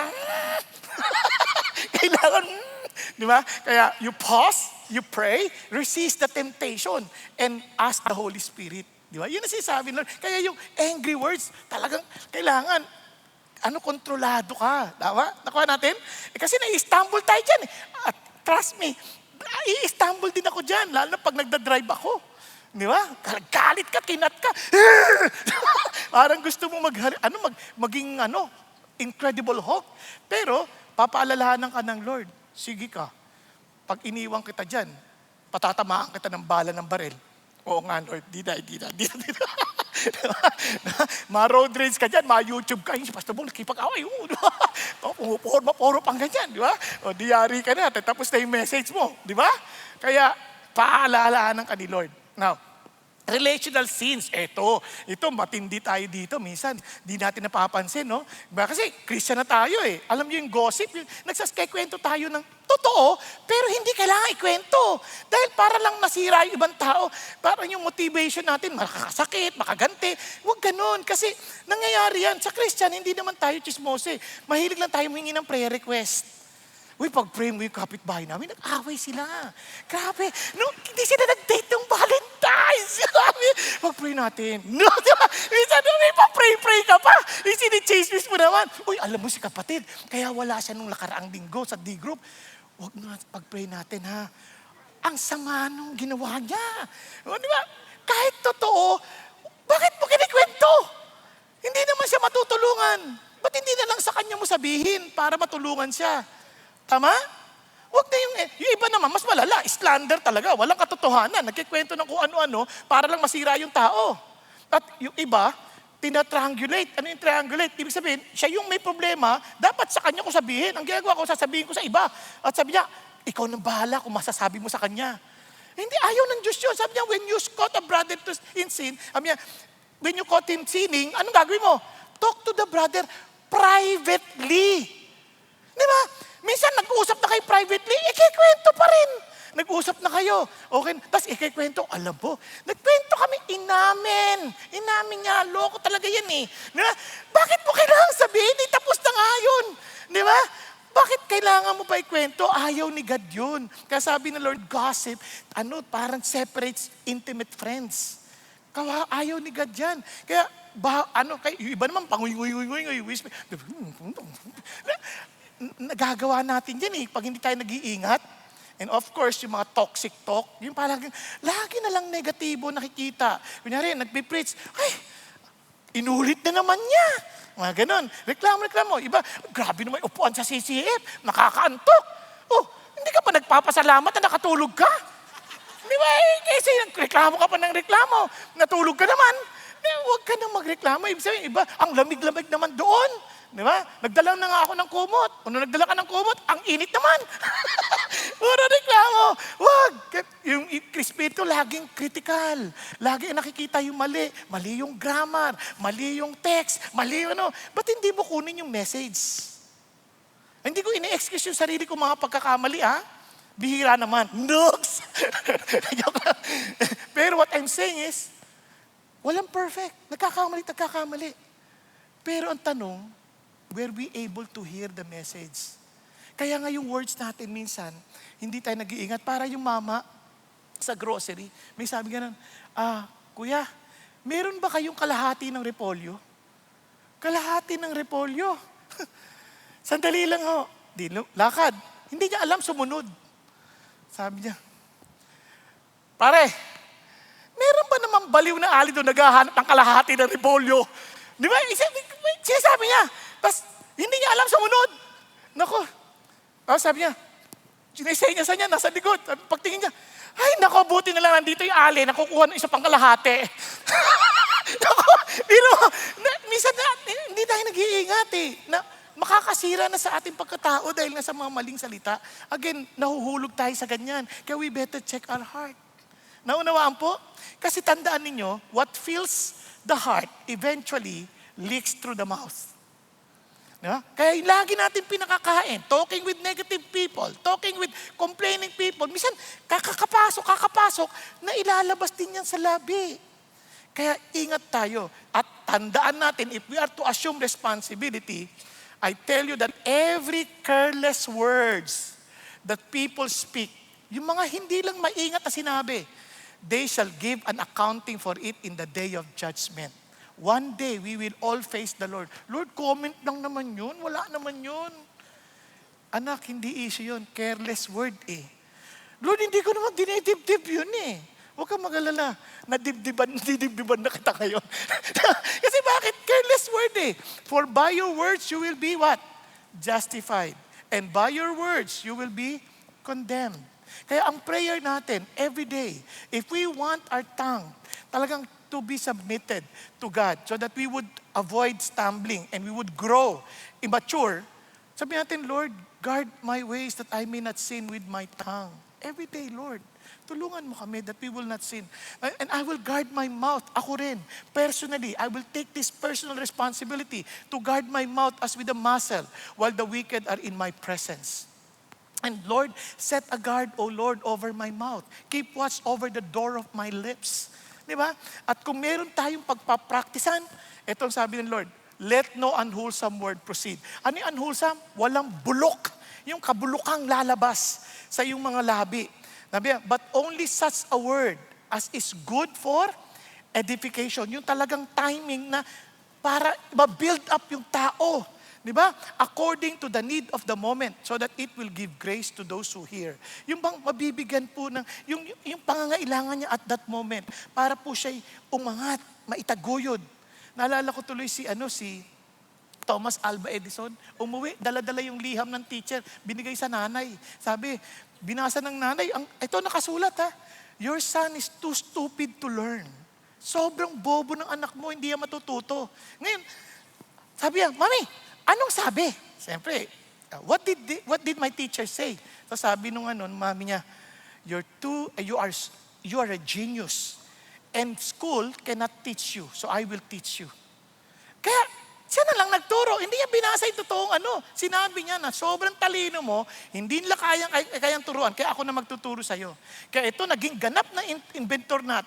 kailangan, di ba? Kaya, you pause, you pray, resist the temptation, and ask the Holy Spirit. Di ba? Yun ang sinasabi, Lord. Kaya yung angry words, talagang kailangan kontrolado ka. Tama? Nakuha natin? Kasi nai-stumble tayo dyan. At trust me, i-stumble din ako dyan, lalo na pag nagda-drive ako. Di ba? Galit ka, kinat ka. Parang gusto mo maging Incredible Hulk. Pero, papaalalahanan ka ng Lord. Sige ka. Pag iniwang kita dyan, patatamaan kita ng bala ng baril. Oo nga, Lord. Di na. Ma-road rage ka dyan, ma-YouTube ka. Yung si Pastor Bong, nakipag-away. Puro pang ganyan, di ba? O, diyari ka na. Tapos na yung message mo, di ba? Kaya, paalalahanan ka ni Lord. Now, relational sins, ito matindi tayo dito. Minsan, di natin napapansin, no? Kasi Christian na tayo eh. Alam niyo yung gossip, nagsaskikwento tayo ng totoo, pero hindi kailangan ikwento. Dahil para lang nasira yung ibang tao, para yung motivation natin, makakasakit, makaganti. Huwag ganun, kasi nangyayari yan. Sa Christian, hindi naman tayo chismose. Mahilig lang tayo humingi ng prayer request. Uy, pag-pray mo yung kapitbahay namin, nag-away sila. Grabe. No, hindi sila nag-date ng Valentine's. Pag-pray natin. No, diba? Minsan, may pa-pray ka pa. Sini-chase mo naman. Uy, alam mo si kapatid, kaya wala siya nung nakaraang linggo sa D-group. Huwag na pag-pray natin, ha? Ang sama nung ginawa niya. O, diba? Kahit totoo, bakit mo kinikwento? Hindi naman siya matutulungan. Ba't hindi na lang sa kanya mo sabihin para matulungan siya? Tama? Huwag na yung iba naman, mas malala, slander talaga, walang katotohanan, nagkikwento ng kung ano-ano para lang masira yung tao. At yung iba, tina-triangulate. Ano yung triangulate? Ibig sabihin, siya yung may problema, dapat sa kanya ko sabihin. Ang ginagawa ko, sasabihin ko sa iba. At sabi niya, ikaw nang bahala kung masasabi mo sa kanya. Hindi, ayaw ng Diyos yun. Sabi niya, when you caught a brother in sin, sabi niya, when you caught him sinning, anong gagawin mo? Talk to the brother privately. Di ba? Minsan nag-uusap na kayo privately, ikikwento pa rin. Nag-uusap na kayo. Okay, tapos ikikwento, alam po, nagkwento kami, inamin nga, loko talaga yan eh. Di ba? Bakit mo kailangan sabihin? Tapos na nga yun. Di ba? Bakit kailangan mo pa ikwento? Ayaw ni God yun. Kaya sabi ng Lord, gossip, parang separates intimate friends. Ayaw ni God yan. Kaya, yung iba naman, panguy-nguy-nguy-nguy, whisper. Nagagawa natin yan eh, pag hindi tayo nag-iingat. And of course, yung mga toxic talk, yung parang, lagi na lang negatibo nakikita. Kunyari, nagpipreach, ay, inulit na naman niya. Mga ganon. Reklamo. Iba, grabe naman upuan sa CCF, nakakaantok. Oh, hindi ka pa nagpapasalamat na nakatulog ka? Di ba? Kasi reklamo ka pa ng reklamo, natulog ka naman. Huwag ka nang magreklamo. Ibig sabihin, iba, ang lamig-lamig naman doon. Di ba? Nagdala na nga ako ng kumot. Kung nagdala ka ng kumot, ang init naman. Puro reklamo. Huwag. Yung Espiritu laging critical. Lagi nakikita yung mali. Mali yung grammar. Mali yung text. Mali yung ano. Ba't hindi mo kunin yung message? Hindi ko ini-excuse yung sarili ko mga pagkakamali, ha? Bihira naman. Nooks! Pero what I'm saying is, walang perfect. Nagkakamali. Pero ang tanong, were we able to hear the message? Kaya nga yung words natin minsan, hindi tayo nag-iingat. Para yung mama sa grocery, may sabi ganun, kuya, meron ba kayong kalahati ng repolyo? Kalahati ng repolyo? Sandali lang ho. Lakad. Hindi niya alam, sumunod. Sabi niya, pare, meron ba namang baliw na ali doon naghahanap ng kalahati ng repolyo? Di ba? Sinasabi niya. Tapos, hindi niya alam sumunod. Nako. Sabi niya, sinisay niya sa niya, nasa likod. Pagtingin niya, ay, nako, buti na lang nandito yung ali, nakukuha ng isa pang kalahati. Nako, pero, minsan hindi tayo nag-iingat eh. Makakasira na sa ating pagkatao dahil nga sa mga maling salita. Again, nahuhulog tayo sa ganyan. Kaya we better check our heart. Naunawaan po? Kasi tandaan ninyo, what fills the heart eventually leaks through the mouth. Diba? Kaya lagi natin pinakakain, talking with negative people, talking with complaining people, minsan kakapasok, na ilalabas din yan sa labi. Kaya ingat tayo. At tandaan natin, if we are to assume responsibility, I tell you that every careless words that people speak, yung mga hindi lang maingat na sinabi, they shall give an accounting for it in the day of judgment. one day we will all face the Lord. Lord, comment lang naman yun. Wala naman yun. Anak, hindi issue yun. Careless word eh. Lord, hindi ko naman dinidibdib yun eh. Huwag kang mag-alala. Didibdiban na kita ngayon. Kasi bakit? Careless word eh. For by your words, you will be what? Justified. And by your words, you will be condemned. Kaya ang prayer natin, every day, if we want our tongue talagang to be submitted to God so that we would avoid stumbling and we would grow immature, sabi natin, Lord, guard my ways that I may not sin with my tongue. Every day, Lord, tulungan mo kami that we will not sin. And I will guard my mouth. Ako rin, personally, I will take this personal responsibility to guard my mouth as with a muscle while the wicked are in my presence. And Lord, set a guard, O Lord, over my mouth. Keep watch over the door of my lips. Di ba? At kung meron tayong pagpapraktisan, itong sabi ng Lord, let no unwholesome word proceed. Ano yung unwholesome? Walang bulok. Yung kabulukang lalabas sa iyong mga labi. Sabi, but only such a word as is good for edification. Yung talagang timing na para ma-build up yung tao. Di ba? According to the need of the moment so that it will give grace to those who hear. Yung bang mabibigyan po ng, yung pangangailangan niya at that moment para po siya'y umangat, maitaguyod. Naalala ko tuloy si Thomas Alva Edison, umuwi, dala-dala yung liham ng teacher, binigay sa nanay. Sabi, binasa ng nanay, ito nakasulat ha, your son is too stupid to learn. Sobrang bobo ng anak mo, hindi yan matututo. Ngayon, sabi niya, Mami, anong sabi? Siyempre, what did my teacher say? So sabi nung mami niya, you are a genius. And school cannot teach you, so I will teach you. Kaya, siya na lang nagturo. Hindi niya binasa yung totoong Sinabi niya na sobrang talino mo, hindi nila kayang turuan, kaya ako na magtuturo sa'yo. Kaya ito, naging ganap na inventor na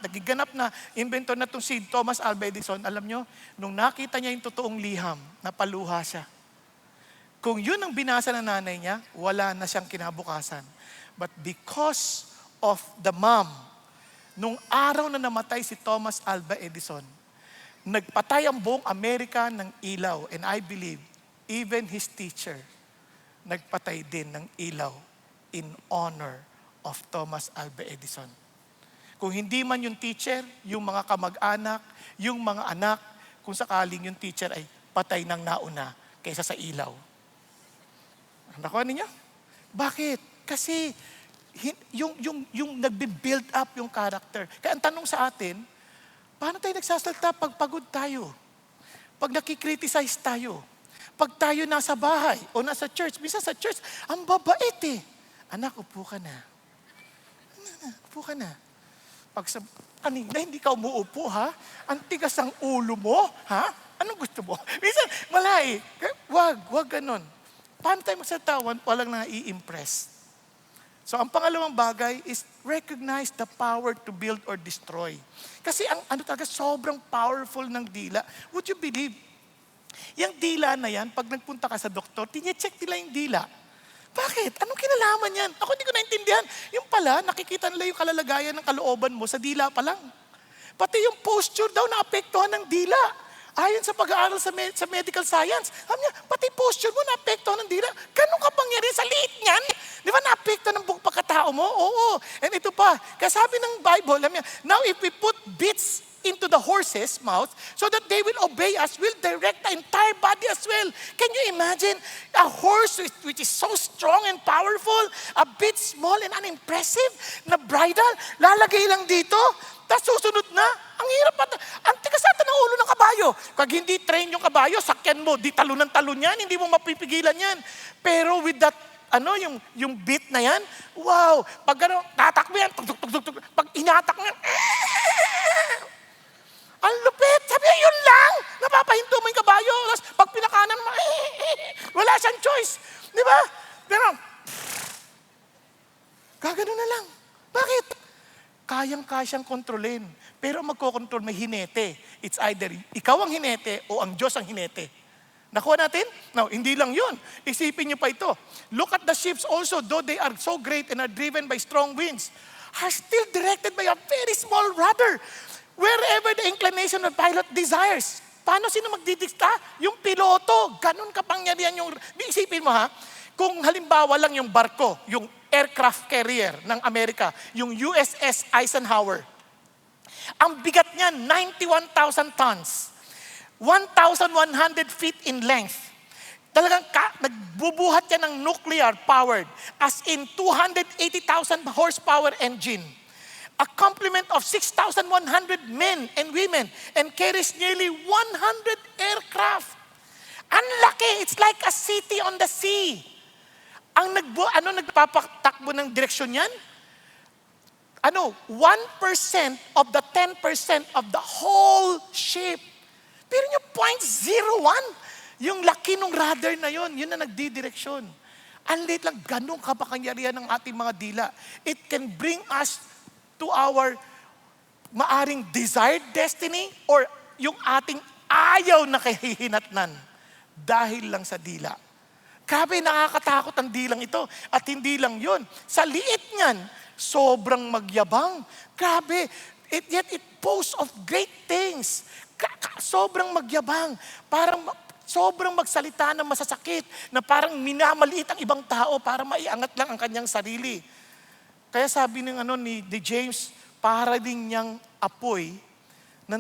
itong si Thomas Alva Edison. Alam nyo, nung nakita niya yung totoong liham, napaluha siya. Kung yun ang binasa ng nanay niya, wala na siyang kinabukasan. But because of the mom, nung araw na namatay si Thomas Alva Edison, nagpatay ang buong Amerika ng ilaw. And I believe, even his teacher, nagpatay din ng ilaw in honor of Thomas Alva Edison. Kung hindi man yung teacher, yung mga kamag-anak, yung mga anak, kung sakaling yung teacher ay patay ng nauna kaysa sa ilaw. Nakuha ninyo? Bakit? Kasi yung nagbe-build up yung character. Kaya ang tanong sa atin, paano tayo nagsasalta pag pagod tayo? Pag nakikriticize tayo? Pag tayo nasa bahay o nasa church, minsan sa church, ang babait eh. Anak, upo ka na. Upo ka na. Pag kanina, hindi ka umuupo ha? Ang tigas ang ulo mo, ha? Anong gusto mo? Minsan, wala eh. Wag ganun. Paano tayo magsalta? Walang nai-impress. So ang pangalawang bagay is recognize the power to build or destroy. Kasi ang talaga sobrang powerful ng dila. Would you believe? Yung dila na yan, pag nagpunta ka sa doktor, tine-check nila yung dila. Bakit? Anong kinalaman yan? Ako hindi ko naintindihan. Yung pala, nakikita nila yung kalalagayan ng kalooban mo sa dila pa lang. Pati yung posture daw naapektuhan ng dila. Ayon sa pag-aaral sa medical science, sabi niya, pati posture mo naapektuhan ng dila. Ganun kapangyarihan sa liit niyan. Di ba naapektuhan ng buong pagkatao mo? Oo. And ito pa, kaya sabi ng Bible, sabi niya, now if we put bits into the horse's mouth so that they will obey us, we'll direct the entire body as well. Can you imagine a horse which is so strong and powerful, a bit small and unimpressive, na bridle, lalagay lang dito, tapos susunod na? Ang hirap pa. Ang tigasata ng ulo ng kabayo. Pag hindi train yung kabayo, sakyan mo, di talon ng talon yan, hindi mo mapipigilan yan. Pero with that, yung beat na yan, wow, pag tatakbo yan, tug. Pag inatak mo yan, ang lupit. Sabi niya, yun lang. Napapahinto mo yung kabayo. Tapos pag pinakanan mo, wala siyang choice. Di ba? Pero, gagano na lang. Bakit? Kayang-kaya siyang kontrolin. Pero magkokontrol, may hinete. It's either ikaw ang hinete o ang Diyos ang hinete. Nakuha natin? No, hindi lang yun. Isipin niyo pa ito. Look at the ships also, though they are so great and are driven by strong winds, are still directed by a very small rudder. Wherever the inclination of pilot desires. Paano sino magdidikta? Yung piloto. Ganun kapangyarihan yung... Isipin mo ha, kung halimbawa lang yung barko, yung aircraft carrier ng Amerika, yung USS Eisenhower, ang bigat niya, 91,000 tons. 1,100 feet in length. Talagang nagbubuhat yan ng nuclear-powered, as in 280,000 horsepower engine. A complement of 6,100 men and women and carries nearly 100 aircraft. Ang laki, it's like a city on the sea. Ang nagpapatakbo ng direksyon yan? 1% of the 10% of the whole ship. Pero yung 0.01, yung laki ng radar na yun na nagdidireksyon. Ang liit lang, ganun kapakangyarihan ng ating mga dila. It can bring us to our maaring desired destiny or yung ating ayaw na kahihinatnan dahil lang sa dila. Grabe, nakakatakot ang dilang ito. At hindi lang yun. Sa liit niyan, sobrang magyabang. Grabe, yet it boasts of great things. Sobrang magyabang. Parang sobrang magsalita ng masasakit na parang minamaliit ang ibang tao para maiangat lang ang kanyang sarili. Kaya sabi ni James, para din niyang apoy na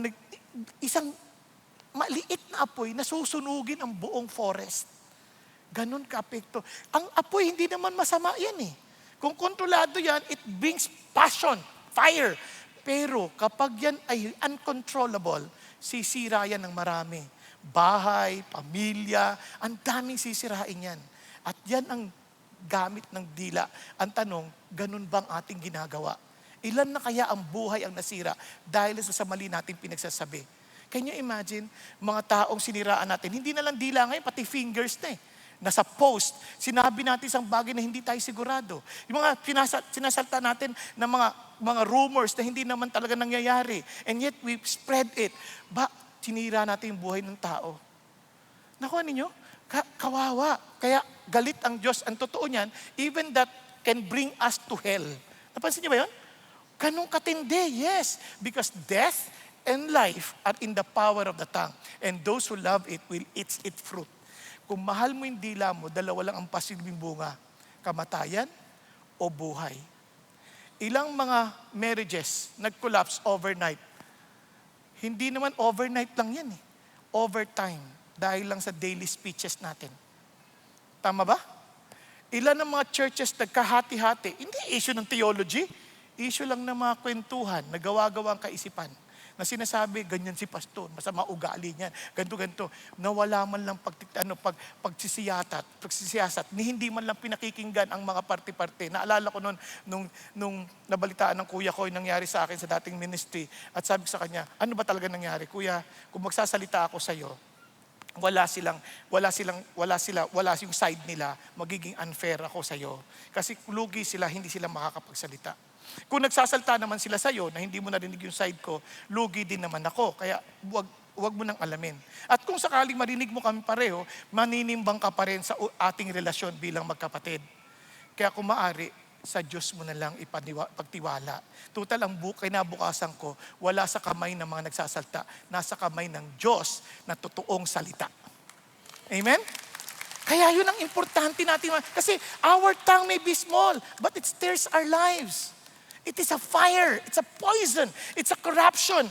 isang maliit na apoy na susunugin ang buong forest. Ganon ka-apekto. Ang apoy, hindi naman masama yan eh. Kung kontrolado yan, it brings passion, fire. Pero kapag yan ay uncontrollable, sisira yan ng marami. Bahay, pamilya, ang daming sisirain yan. At yan ang gamit ng dila. Ang tanong, ganun bang ating ginagawa? Ilan na kaya ang buhay ang nasira dahil sa mali nating pinagsasabi? Can you imagine, mga taong siniraan natin, hindi na lang dila ngayon, pati fingers na eh. Nasa post, sinabi natin isang bagay na hindi tayo sigurado. Yung mga sinasalta natin ng mga rumors na hindi naman talaga nangyayari. And yet we spread it. Sinira natin yung buhay ng tao. Nakuha ninyo? Kawawa. Kaya galit ang Diyos. Ang totoo niyan, even that can bring us to hell. Napansin niyo ba yun? Ganun katindi, yes. Because death and life are in the power of the tongue. And those who love it will eat its fruit. Kung mahal mo yung dila mo, dalawa lang ang pasilbing bunga. Kamatayan o buhay. Ilang mga marriages nag-collapse overnight. Hindi naman overnight lang yan eh. Overtime. Dahil lang sa daily speeches natin. Tama ba? Ilan ng mga churches nagkahati-hati. Hindi issue ng theology. Issue lang ng mga kwentuhan na gawa-gawa ang kaisipan. Na sinasabi, ganyan si pastor, masama ugali niyan, ganito. Nawala man lang pagsisiyasat, ni hindi man lang pinakikinggan ang mga parte-parte. Naalala ko nung nabalitaan ng kuya ko, yung nangyari sa akin sa dating ministry. At sabi ko sa kanya, ano ba talaga nangyari? Kuya, kung magsasalita ako sa iyo, wala yung side nila, magiging unfair ako sa iyo. Kasi lugi sila, hindi sila makakapagsalita. Kung nagsasalta naman sila sa'yo na hindi mo narinig yung side ko, lugi din naman ako. Kaya wag mo nang alamin. At kung sakaling marinig mo kami pareho, maninimbang ka pa rin sa ating relasyon bilang magkapatid. Kaya kung maaari, sa Diyos mo na lang pagtiwala. Total, ang kinabukasan ko, wala sa kamay ng mga nagsasalta, nasa kamay ng Diyos na totoong salita. Amen? Kaya yun ang importante natin. Kasi our tongue may be small, but it stirs our lives. It is a fire, it's a poison, it's a corruption,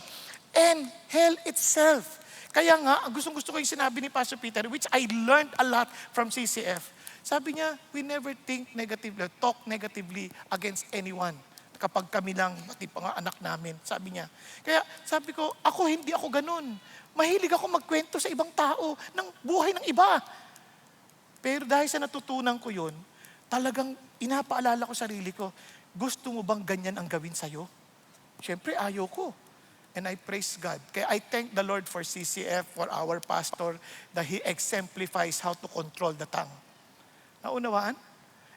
and hell itself. Kaya nga, gustong-gusto ko yung sinabi ni Pastor Peter, which I learned a lot from CCF. Sabi niya, we never think negatively, talk negatively against anyone. Kapag kami lang, pati pa nga anak namin, sabi niya. Kaya sabi ko, hindi ako ganun. Mahilig ako magkwento sa ibang tao ng buhay ng iba. Pero dahil sa natutunan ko yun, talagang inapaalala ko sarili ko, gusto mo bang ganyan ang gawin sa'yo? Siyempre, ayaw ko. And I praise God. Kaya I thank the Lord for CCF, for our pastor, that he exemplifies how to control the tongue. Naunawaan?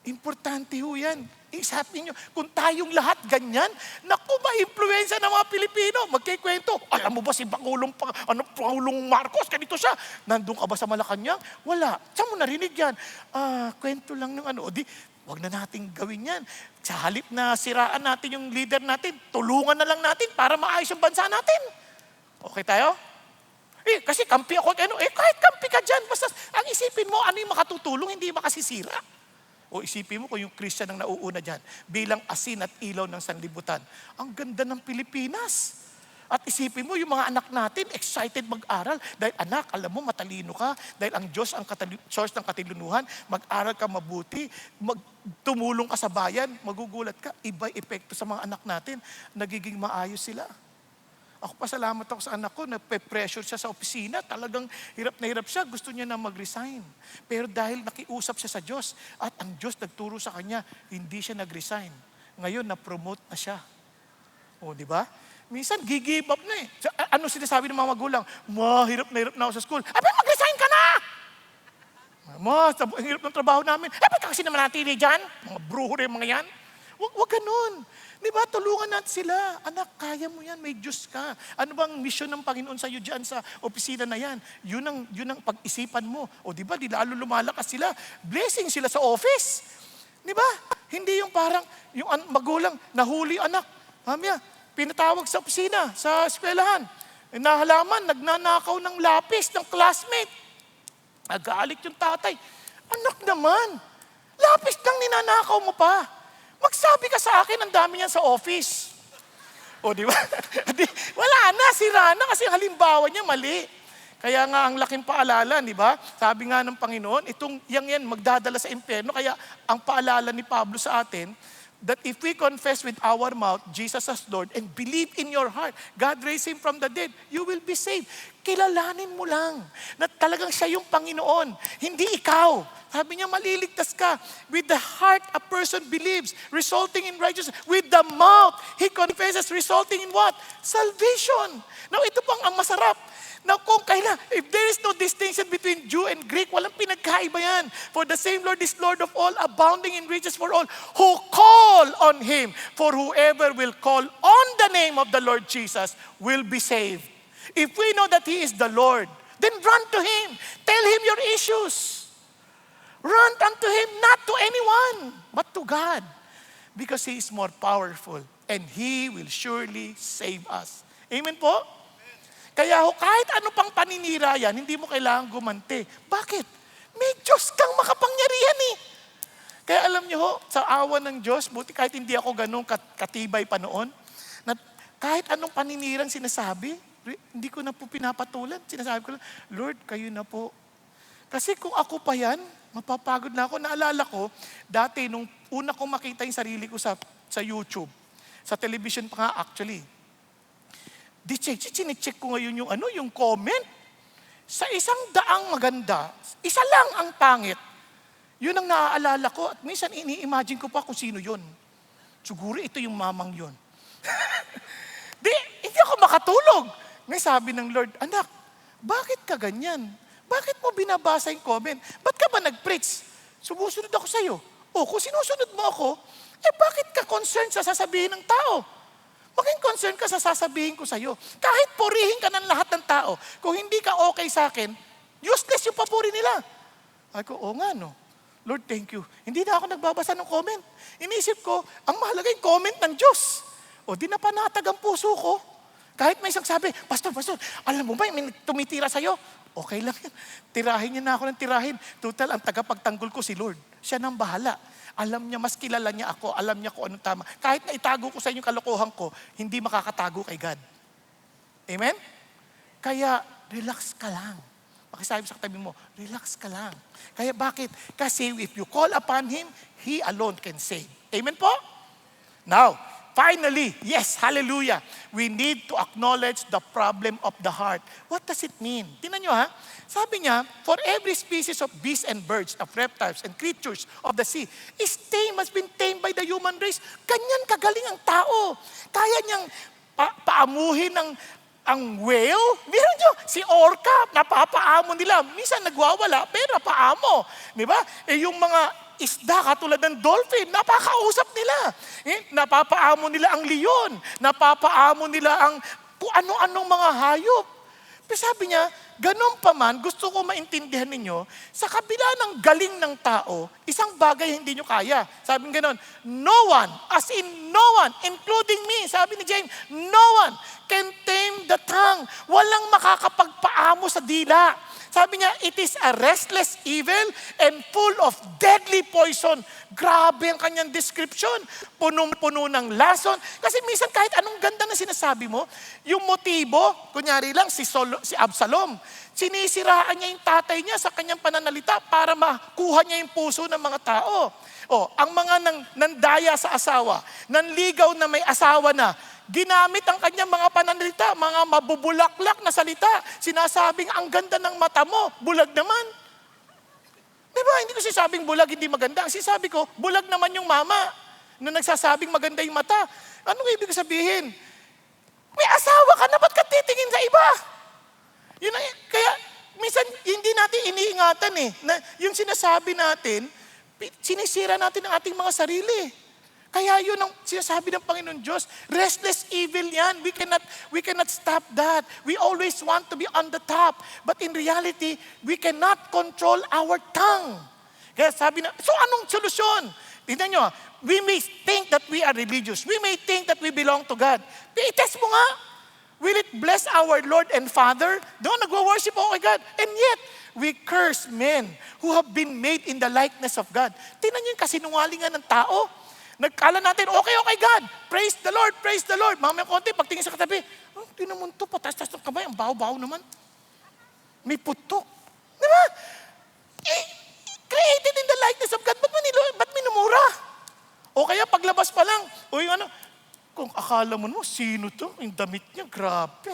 Importante ho yan. Isapin nyo, kung tayong lahat ganyan, naku, ma-influensya ng mga Pilipino. Magkikwento, alam mo ba si Pangulong Marcos, ganito siya. Nandun ka ba sa Malacanang? Wala. Saan mo narinig yan? Kwento lang ng wag na nating gawin yan. Sa halip na siraan natin yung leader natin, tulungan na lang natin para maayos yung bansa natin. Okay tayo? Kasi kampi ako, kahit kampi ka dyan, basta ang isipin mo, ano yung makatutulong, hindi makasisira. O isipin mo kung yung Christian ang nauuna dyan, bilang asin at ilaw ng sanlibutan. Ang ganda ng Pilipinas. At isipin mo, yung mga anak natin, excited mag-aral. Dahil anak, alam mo, matalino ka. Dahil ang Diyos ang source ng katilunuhan. Mag-aral ka mabuti. Tumulong ka sa bayan. Magugulat ka. Iba'y epekto sa mga anak natin. Nagiging maayos sila. Ako pasalamat ako sa anak ko, nape-pressure siya sa opisina. Talagang hirap na hirap siya. Gusto niya na mag-resign. Pero dahil nakiusap siya sa Diyos at ang Diyos nagturo sa kanya, hindi siya nag-resign. Ngayon, na-promote na siya. O, di ba? Minsan, give up na eh. Ano sinasabi ng mga magulang? Hirap na ako sa school. Mag-resign ka na! Ang hirap ng trabaho namin. Ba't ka kasi naman natili dyan? Mga bruho rin mga yan. Huwag ganun. Di ba? Tulungan natin sila. Anak, kaya mo yan. May Diyos ka. Ano bang mission ng Panginoon sa iyo dyan sa opisina na yan? Yun ang pag-isipan mo. O di ba? Di lalo lumalakas sila. Blessing sila sa office. Di ba? Hindi yung parang, yung magulang, nahuli anak. Mamaya, pinatawag sa opisina, sa eskwelahan. Nahalaman, nagnanakaw ng lapis ng classmate. Nagalit yung tatay. Anak naman, lapis lang ninanakaw mo pa. Magsabi ka sa akin, ang dami niyan sa office. O di ba? Wala na, sira na kasi ang halimbawa niya mali. Kaya nga ang laking paalala, di ba? Sabi nga ng Panginoon, yan magdadala sa impyerno. Kaya ang paalala ni Pablo sa atin, that if we confess with our mouth Jesus as Lord and believe in your heart, God raised Him from the dead, you will be saved. Kilalanin mo lang na talagang siya yung Panginoon, hindi ikaw. Sabi niya, maliligtas ka. With the heart, a person believes, resulting in righteousness. With the mouth, he confesses, resulting in what? Salvation. Now, ito pang ang masarap. Now, kung kailan, if there is no distinction between Jew and Greek, walang pinagkaiba yan. For the same Lord is Lord of all, abounding in riches for all who call on Him. For whoever will call on the name of the Lord Jesus will be saved. If we know that He is the Lord, then run to Him. Tell Him your issues. Run unto Him, not to anyone, but to God. Because He is more powerful and He will surely save us. Amen po? Kaya kahit ano pang paninira yan, hindi mo kailangan gumanti. Bakit? May Diyos kang makapangyarihan eh. Kaya alam niyo ho, sa awa ng Diyos, buti kahit hindi ako ganun katibay pa noon, na kahit anong paninirang sinasabi, hindi ko na po pinapatulan. Sinasabi ko lang, Lord, kayo na po. Kasi kung ako pa yan, mapapagod na ako. Naalala ko, dati nung una kong makita yung sarili ko sa YouTube, sa television pa nga actually, chinecheck ko ngayon yung comment. Sa 100 maganda, isa lang ang pangit. Yun ang naaalala ko at minsan ini-imagine ko pa kung sino yun. Siguro ito yung mamang yun. Hindi ako makatulog. Ngayon sabi ng Lord, anak, bakit ka ganyan? Bakit mo binabasa yung comment? Ba't ka ba nag-preach? Sumusunod ako sa'yo. O, kung sinusunod mo ako, bakit ka concerned sa sasabihin ng tao? Maging concern ka sa sasabihin ko sa'yo. Kahit purihin ka ng lahat ng tao, kung hindi ka okay sa akin, useless yung papuri nila. Ay ko, nga no. Lord, thank you. Hindi na ako nagbabasa ng comment. Inisip ko, ang mahalaga yung comment ng Diyos. O di na panatag ang puso ko. Kahit may isang sabi, Pastor, alam mo ba, may tumitira sa'yo? Okay lang yan. Tirahin niya na ako ng tirahin. Total, ang tagapagtanggol ko si Lord. Siya nang bahala. Alam niya, mas kilala niya ako. Alam niya kung anong tama. Kahit na itago ko sa inyo kalokohan ko, hindi makakatago kay God. Amen? Kaya, relax ka lang. Pakisabi sa katabi mo, relax ka lang. Kaya bakit? Kasi if you call upon Him, He alone can save. Amen po? Now, finally, yes, hallelujah. We need to acknowledge the problem of the heart. What does it mean? Tingnan nyo ha. Sabi niya, for every species of beasts and birds, of reptiles and creatures of the sea, is tamed, has been tamed by the human race. Ganyan kagaling ang tao. Kaya niyang paamuhin ang whale. Meron nyo, si orca, napapaamo nila. Minsan nagwawala, pero napaamo. Di ba? Yung mga isda katulad ng dolphin, napakausap nila. Napapaamo nila ang leon. Napapaamo nila ang ano-anong mga hayop. Pero sabi niya, ganun pa man, gusto ko maintindihan ninyo, sa kabila ng galing ng tao, isang bagay hindi nyo kaya. Sabi nga ganun, no one, as in no one, including me, sabi ni James, no one can tame the tongue. Walang makakapagpaamo sa dila. Sabi niya, it is a restless evil and full of deadly poison. Grabe ang kanyang description. Punong-puno ng lason. Kasi minsan kahit anong ganda na sinasabi mo, yung motibo, kunyari lang si Absalom, sinisiraan niya yung tatay niya sa kanyang pananalita para makuha niya yung puso ng mga tao. Ang mga nandaya sa asawa, nanligaw na may asawa na, ginamit ang kanyang mga pananalita, mga mabubulaklak na salita. Sinasabing, ang ganda ng mata mo, bulag naman. Diba? Hindi ko sinasabing bulag, hindi maganda. Ang sinasabi ko, bulag naman yung mama na nagsasabing maganda yung mata. Anong ibig sabihin? May asawa ka na, ba't ka titingin sa iba? Kaya, minsan, hindi natin iniingatan na yung sinasabi natin, sinisira natin ang ating mga sarili. Kaya yun ang sinasabi ng Panginoon Diyos. Restless evil yan. We cannot stop that. We always want to be on the top. But in reality, we cannot control our tongue. Kaya sabi na, so anong solusyon? Tingnan nyo, we may think that we are religious. We may think that we belong to God. I-test mo nga. Will it bless our Lord and Father? Doon, nagwa-worship ako kay God. And yet, we curse men who have been made in the likeness of God. Tingnan nyo yung kasinungalingan ng tao. Nagkala natin, okay God, praise the Lord. Mamaya konti, pagtingin sa katabi, di naman to, patas-tas ng kamay, ang baho-baho naman. May putok. Di ba? Created in the likeness of God, ba't minumura? O kaya paglabas pa lang, kung akala mo, sino to? Yung damit niya, grabe.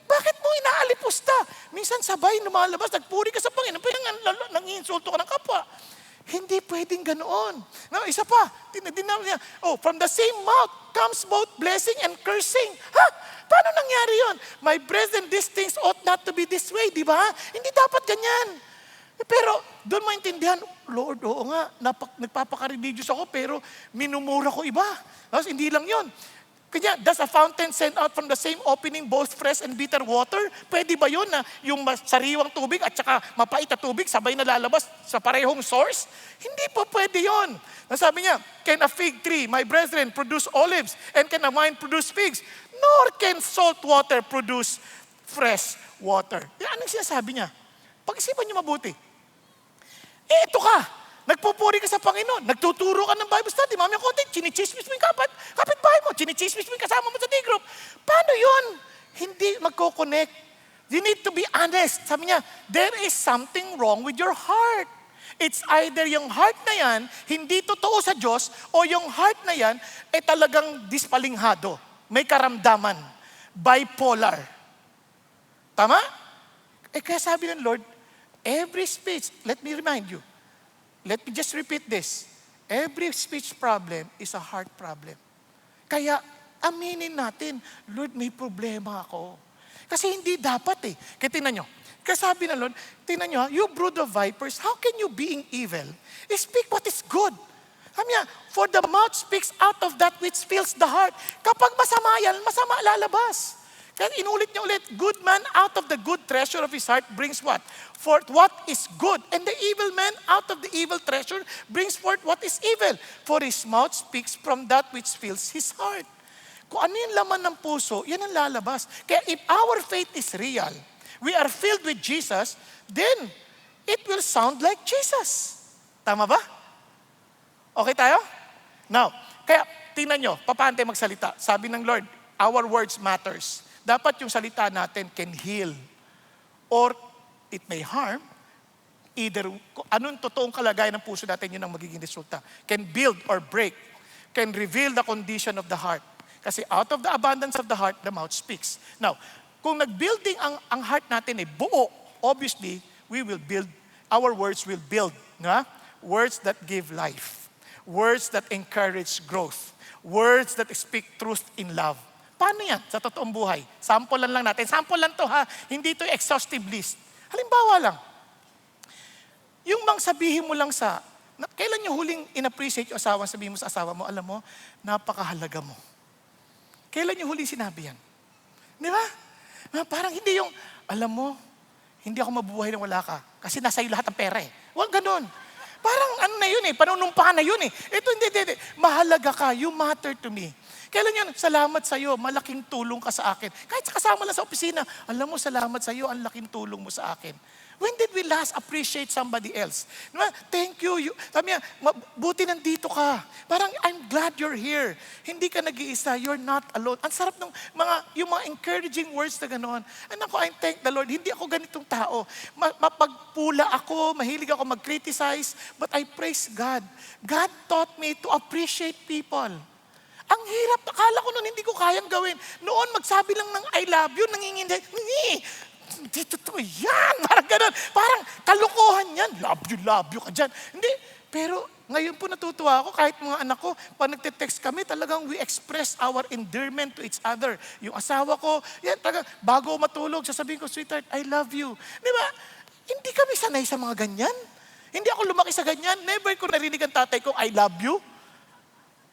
Bakit mo inaalipusta? Minsan sabay lumalabas, nagpuri ka sa Panginoon, pero nang-insulto ka ng kapwa. Hindi pwedeng ganoon. Isa pa, dinam niya, from the same mouth comes both blessing and cursing. Paano nangyari yun? My brethren, these things ought not to be this way, di ba? Hindi dapat ganyan. Pero doon maintindihan, Lord, oo nga, nagpapaka-religious ako, pero minumura ko iba. Tapos hindi lang yun. Kanya, does a fountain send out from the same opening both fresh and bitter water? Pwede ba yun na yung sariwang tubig at saka mapait na tubig sabay na lalabas sa parehong source? Hindi po pwede yun. Nasabi niya, can a fig tree, my brethren, produce olives? And can a vine produce figs? Nor can salt water produce fresh water. Anong sinasabi niya? Pag-isipan niyo mabuti. Ito ka. Nagpupuri ka sa Panginoon. Nagtuturo ka ng Bible study. Mamaya konti, chinichismis mo yung kapitbahay mo. Chinichismis mo yung kasama mo sa D-group. Paano yun? Hindi magko-connect. You need to be honest. Sabi niya, there is something wrong with your heart. It's either yung heart na yan, hindi totoo sa Diyos, o yung heart na yan, talagang dispalinghado. May karamdaman. Bipolar. Tama? Kaya sabi ng Lord, every speech, let me remind you, let me just repeat this. Every speech problem is a heart problem. Kaya, aminin natin, Lord, may problema ako. Kasi hindi dapat Kaya tingnan nyo. Kaya sabi ng Lord, tingnan nyo, you brood of vipers, how can you being evil, speak what is good? Sabi niya, for the mouth speaks out of that which fills the heart. Kapag masama yan, masama lalabas. Kaya inulit niya ulit, good man out of the good treasure of his heart brings what? Forth what is good. And the evil man out of the evil treasure brings forth what is evil. For his mouth speaks from that which fills his heart. Kung ano yung laman ng puso, yan ang lalabas. Kaya if our faith is real, we are filled with Jesus, then it will sound like Jesus. Tama ba? Okay tayo? Now, kaya tingnan nyo, paano tayo magsalita? Sabi ng Lord, our words matters. Dapat yung salita natin can heal or it may harm. Either, anong totoong kalagayan ng puso natin, yun ang magiging resulta. Can build or break. Can reveal the condition of the heart. Kasi out of the abundance of the heart, the mouth speaks. Now, kung nag-building ang heart natin buo, obviously, we will build, our words will build. Words that give life. Words that encourage growth. Words that speak truth in love. Paano yan sa totoong buhay? Sample lang natin. Sample lang to hindi to exhaustive list. Halimbawa lang, yung bang sabihin mo lang kailan nyo huling in-appreciate yung asawa, sabihin mo sa asawa mo, alam mo, napakahalaga mo. Kailan nyo huling sinabi yan? Di ba? Parang hindi yung, alam mo, hindi ako mabubuhay nang wala ka. Kasi nasa iyo lahat ang pera eh. Huwag ganun. Parang ano na yun eh, panunumpa na yun eh. Ito hindi. Mahalaga ka, you matter to me. Kailan yun? Salamat sa'yo, malaking tulong ka sa akin. Kahit kasama lang sa opisina, alam mo, salamat sa'yo, ang laking tulong mo sa akin. When did we last appreciate somebody else? Diba? Thank you. Sabi niya, buti nandito ka. Parang, I'm glad you're here. Hindi ka nag-iisa. You're not alone. Ang sarap ng yung mga encouraging words na gano'n. And ako, I thank the Lord. Hindi ako ganitong tao. Mapagpula ako, mahilig ako mag-criticize, but I praise God. God taught me to appreciate people. Ang hirap, akala ko noon hindi ko kayang gawin. Noon, magsabi lang ng I love you, nangingindi. Hindi totoo yan. Parang ganun. Parang kalokohan yan. Love you ka dyan. Hindi. Pero ngayon po natutuwa ako, kahit mga anak ko, pag nagte-text kami, talagang we express our endearment to each other. Yung asawa ko, yan talaga, bago matulog, sasabihin ko, sweetheart, I love you. Di ba? Hindi kami sanay sa mga ganyan. Hindi ako lumaki sa ganyan. Never ko narinig ang tatay ko, I love you.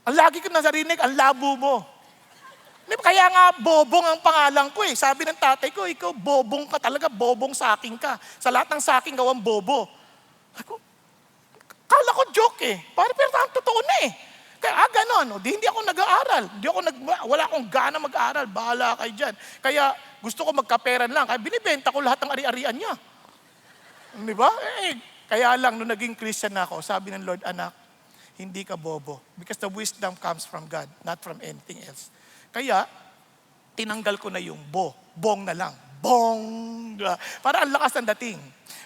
Ang lagi ko narinig, ang labo mo. Kaya nga, Bobong ang pangalan ko eh. Sabi ng tatay ko, ikaw bobong ka talaga, bobong sa akin ka. Sa lahat ng sa akin, gawang bobo. Ako, kala ko joke eh. Pero ang totoo na eh. Kaya ganon, hindi ako nag-aaral. Wala akong gana mag-aaral. Bahala kayo dyan. Kaya gusto ko magkaperan lang. Kaya binibenta ko lahat ng ari-arian niya. Di ba? Kaya lang, nung naging Christian na ako, sabi ng Lord, anak, hindi ka bobo. Because the wisdom comes from God, not from anything else. Kaya, tinanggal ko na yung bong na lang. Bong! Diba? Para ang lakas ng dating.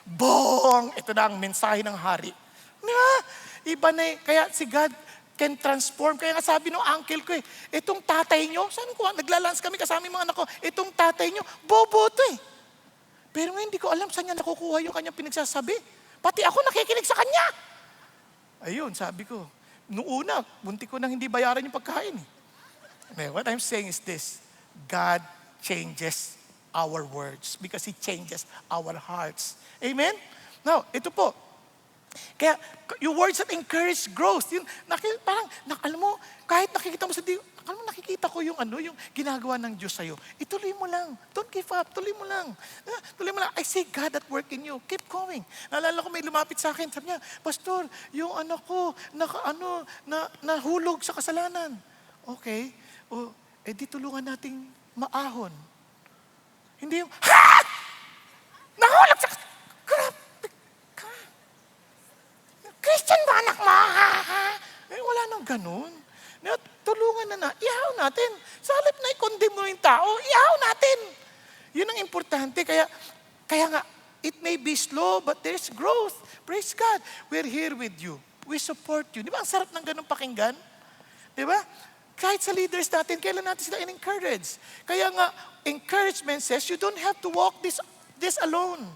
Bong! Ito na ang mensahe ng hari. Diba? Iba na eh. Kaya si God can transform. Kaya nga sabi ng uncle ko itong tatay nyo, saan ko, naglalans kami kasama yung mga anak ko, itong tatay nyo, bobo to eh. Pero ngayon hindi ko alam saan niya nakukuha yung kanyang pinagsasabi. Pati ako nakikinig sa kanya. Ayun, sabi ko. Noong una, bunti ko nang hindi bayaran yung pagkain eh. What I'm saying is this, God changes our words because He changes our hearts. Amen? Now, ito po. Kaya, yung words that encourage growth, yun, parang, alam mo, kahit nakikita mo sa Diyos, alam mo, nakikita ko yung yung ginagawa ng Diyos sa'yo. Ituloy mo lang. Don't give up. Tuloy mo lang. Tuloy mo lang. I see God at work in you. Keep going. Naalala ko may lumapit sa akin. Sabi niya, Pastor, yung anak ko, nahulog sa kasalanan. Okay. Di tulungan nating maahon. Hindi yung, ha! Nahulog sa... Grabe ka. Christian ba anak mo? Wala nang ganun. Tulungan na ihaw natin. Sa halip na i-condemn mo yung tao, ihaw natin. Yun ang importante. Kaya nga, it may be slow, but there's growth. Praise God. We're here with you. We support you. Di ba ang sarap ng ganun pakinggan? Di ba? Kahit sa leaders natin, kailan natin sila in-encourage. Kaya nga, encouragement says, you don't have to walk this alone.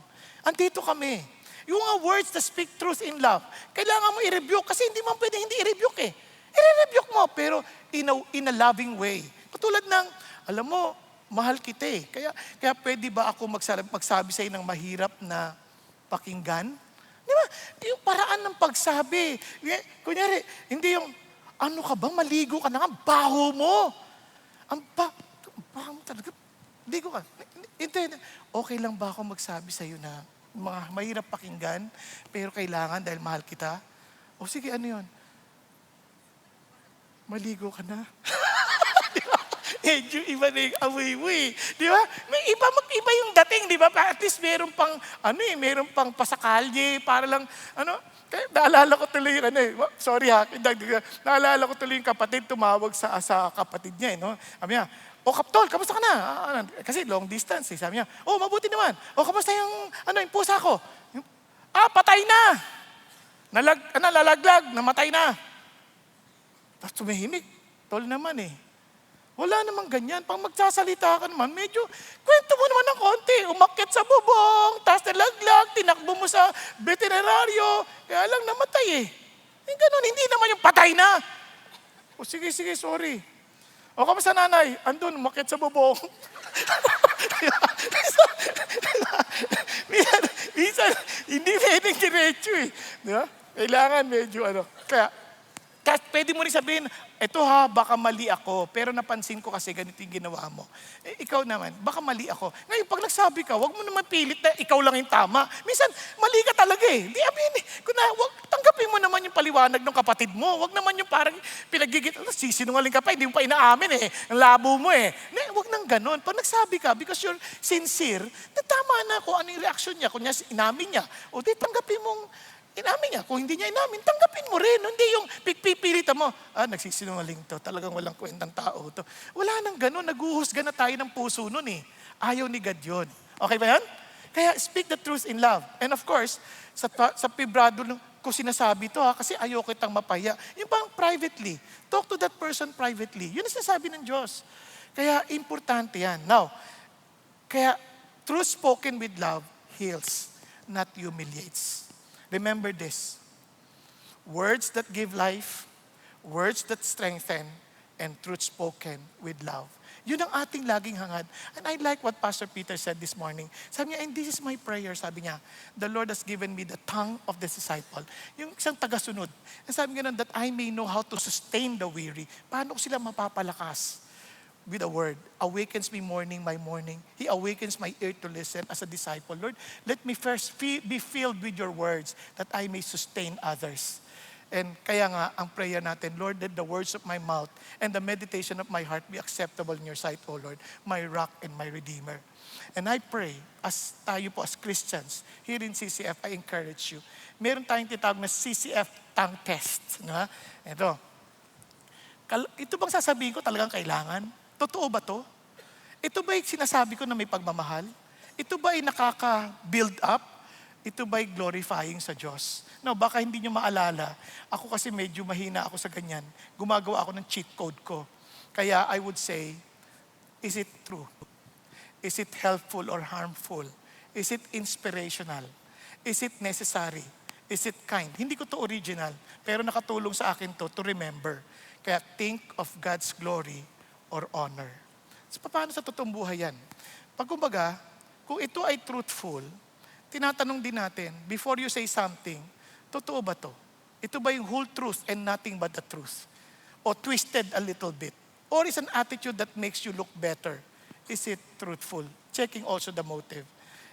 Andito kami. Yung mga words that speak truth in love, kailangan mo i-rebuke kasi hindi mo pwede hindi i-rebuke eh. I-rebuke mo, pero in a loving way. Katulad ng, alam mo, mahal kita eh. Kaya pwede ba ako magsabi sa ng mahirap na pakinggan? Di ba? Yung paraan ng pagsabi. Kunyari, hindi yung, ano ka ba? Maligo ka na nga. Baho mo. Baho mo talaga. Ligo ka. Okay lang ba ako magsabi sa'yo na mga mahirap pakinggan, pero kailangan dahil mahal kita? O sige, ano yun? Maligo ka na. Medyo iba na yung amoy mo eh. Di ba? May iba yung dating, di ba? At least meron pang, meron pang pasakalye, para lang, naalala ko tuloy yung sorry ha, naalala ko tuloy yung kapatid tumawag sa kapatid niya, no? Sabi niya, Kaptol, kamusta ka na? Kasi long distance, eh. Sabi niya, mabuti naman. Kamusta yung pusa ko? Patay na. Lalaglag, namatay na. Tapos tumahimik. Tol naman eh. Wala namang ganyan. Pag magsasalita ka naman, medyo, kwento mo naman ng konti. Umakyat sa bubong, tapos nalaglag, tinakbo mo sa veterinaryo, kaya lang namatay eh. Ganun, hindi naman yung patay na. Sige, sorry. Kamusta nanay? Andun, umakyat sa bubong. Minsan, hindi pwedeng diretso eh. Di ba? Kailangan medyo Kaya pwede mo rin sabihin, eto ha, baka mali ako, pero napansin ko kasi ganito yung ginawa mo. Ikaw naman, baka mali ako. Ngayon, pag nagsabi ka, wag mo naman pilit na ikaw lang yung tama. Minsan, mali ka talaga eh. Di amin eh. Tanggapin mo naman yung paliwanag ng kapatid mo. Wag naman yung parang pinagigit, sisinungaling ka pa, hindi mo pa inaamin eh. Ang labo mo eh. Wag nang ganon. Pag nagsabi ka, because you're sincere, tama na kung ano yung reaction niya. Kung inamin niya, o di tanggapin mong inamin niya. Kung hindi niya inamin, tanggapin mo rin. Hindi yung pipilitan mo, nagsisinungaling to. Talagang walang kwentang tao to. Wala nang ganun. Naguhusga na tayo ng puso nun eh. Ayaw ni God yun. Okay ba yan? Kaya speak the truth in love. And of course, sa pibrado ko sinasabi to kasi ayaw kitang mapaya. Yung bang privately. Talk to that person privately. Yun ang sinasabi ng Diyos. Kaya importante yan. Now, kaya truth spoken with love heals, not humiliates. Remember this, words that give life, words that strengthen, and truth spoken with love. Yun ang ating laging hangad. And I like what Pastor Peter said this morning. Sabi niya, and this is my prayer, sabi niya, the Lord has given me the tongue of the disciple. Yung isang tagasunod. And sabi niya, that I may know how to sustain the weary. Paano ko sila mapapalakas? With a word, awakens me morning by morning. He awakens my ear to listen as a disciple. Lord, let me first be filled with your words that I may sustain others. And kaya nga, ang prayer natin, Lord, let the words of my mouth and the meditation of my heart be acceptable in your sight, O Lord, my rock and my redeemer. And I pray, as tayo po as Christians, here in CCF, I encourage you. Meron tayong tinatawag na CCF tongue test. No? Ito bang sasabihin ko talagang kailangan? Totoo ba to? Ito ba yung sinasabi ko na may pagmamahal? Ito ba ay nakaka-build up? Ito ba ay glorifying sa Diyos? No, baka hindi nyo maalala. Ako kasi medyo mahina ako sa ganyan. Gumagawa ako ng cheat code ko. Kaya I would say, is it true? Is it helpful or harmful? Is it inspirational? Is it necessary? Is it kind? Hindi ko to original, pero nakatulong sa akin to remember. Kaya think of God's glory or honor. So, paano sa totoong buhay yan? Pag kumbaga, kung ito ay truthful, tinatanong din natin, before you say something, totoo ba to? Ito ba yung whole truth and nothing but the truth? O twisted a little bit? Or is an attitude that makes you look better? Is it truthful? Checking also the motive.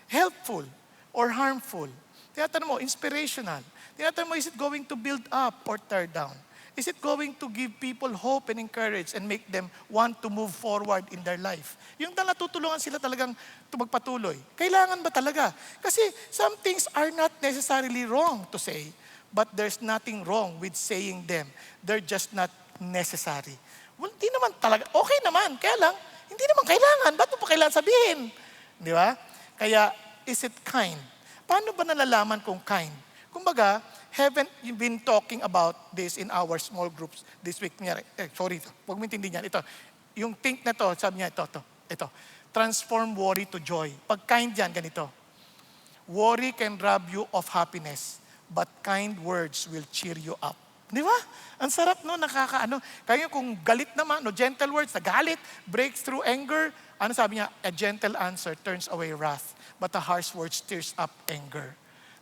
Helpful or harmful? Tinatanong mo, inspirational. Tinatanong mo, is it going to build up or tear down? Is it going to give people hope and encourage and make them want to move forward in their life? Yung natutulungan sila talagang magpatuloy. Kailangan ba talaga? Kasi some things are not necessarily wrong to say, but there's nothing wrong with saying them. They're just not necessary. Well, di naman talaga. Okay naman. Kaya lang, hindi naman kailangan. Ba't mo pa kailangan sabihin? Di ba? Kaya, is it kind? Paano ba nalalaman kung kind? Kumbaga, haven't you been talking about this in our small groups this week? Sorry, huwag mo intindihan. Ito, yung think na to, sabi niya, ito. Transform worry to joy. Pag kind yan, ganito. Worry can rob you of happiness, but kind words will cheer you up. Di ba? Ang sarap no, nakakaano. Kaya kung galit naman, no, gentle words, nagalit, breaks through anger, ano sabi niya? A gentle answer turns away wrath, but a harsh word stirs up anger.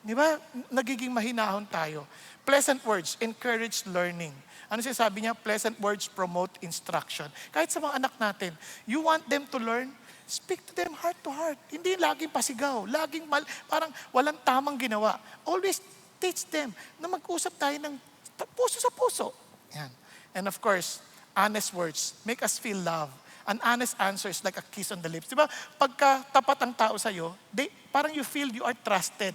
Di ba? Nagiging mahinahon tayo. Pleasant words encourage learning. Ano sabi niya? Pleasant words promote instruction. Kahit sa mga anak natin, you want them to learn, speak to them heart to heart. Hindi laging pasigaw, laging parang walang tamang ginawa. Always teach them na mag-usap tayo ng puso sa puso. Yan. And of course, honest words make us feel love. An honest answer is like a kiss on the lips. Di ba? Pagka tapat ang tao sa'yo, parang you feel you are trusted.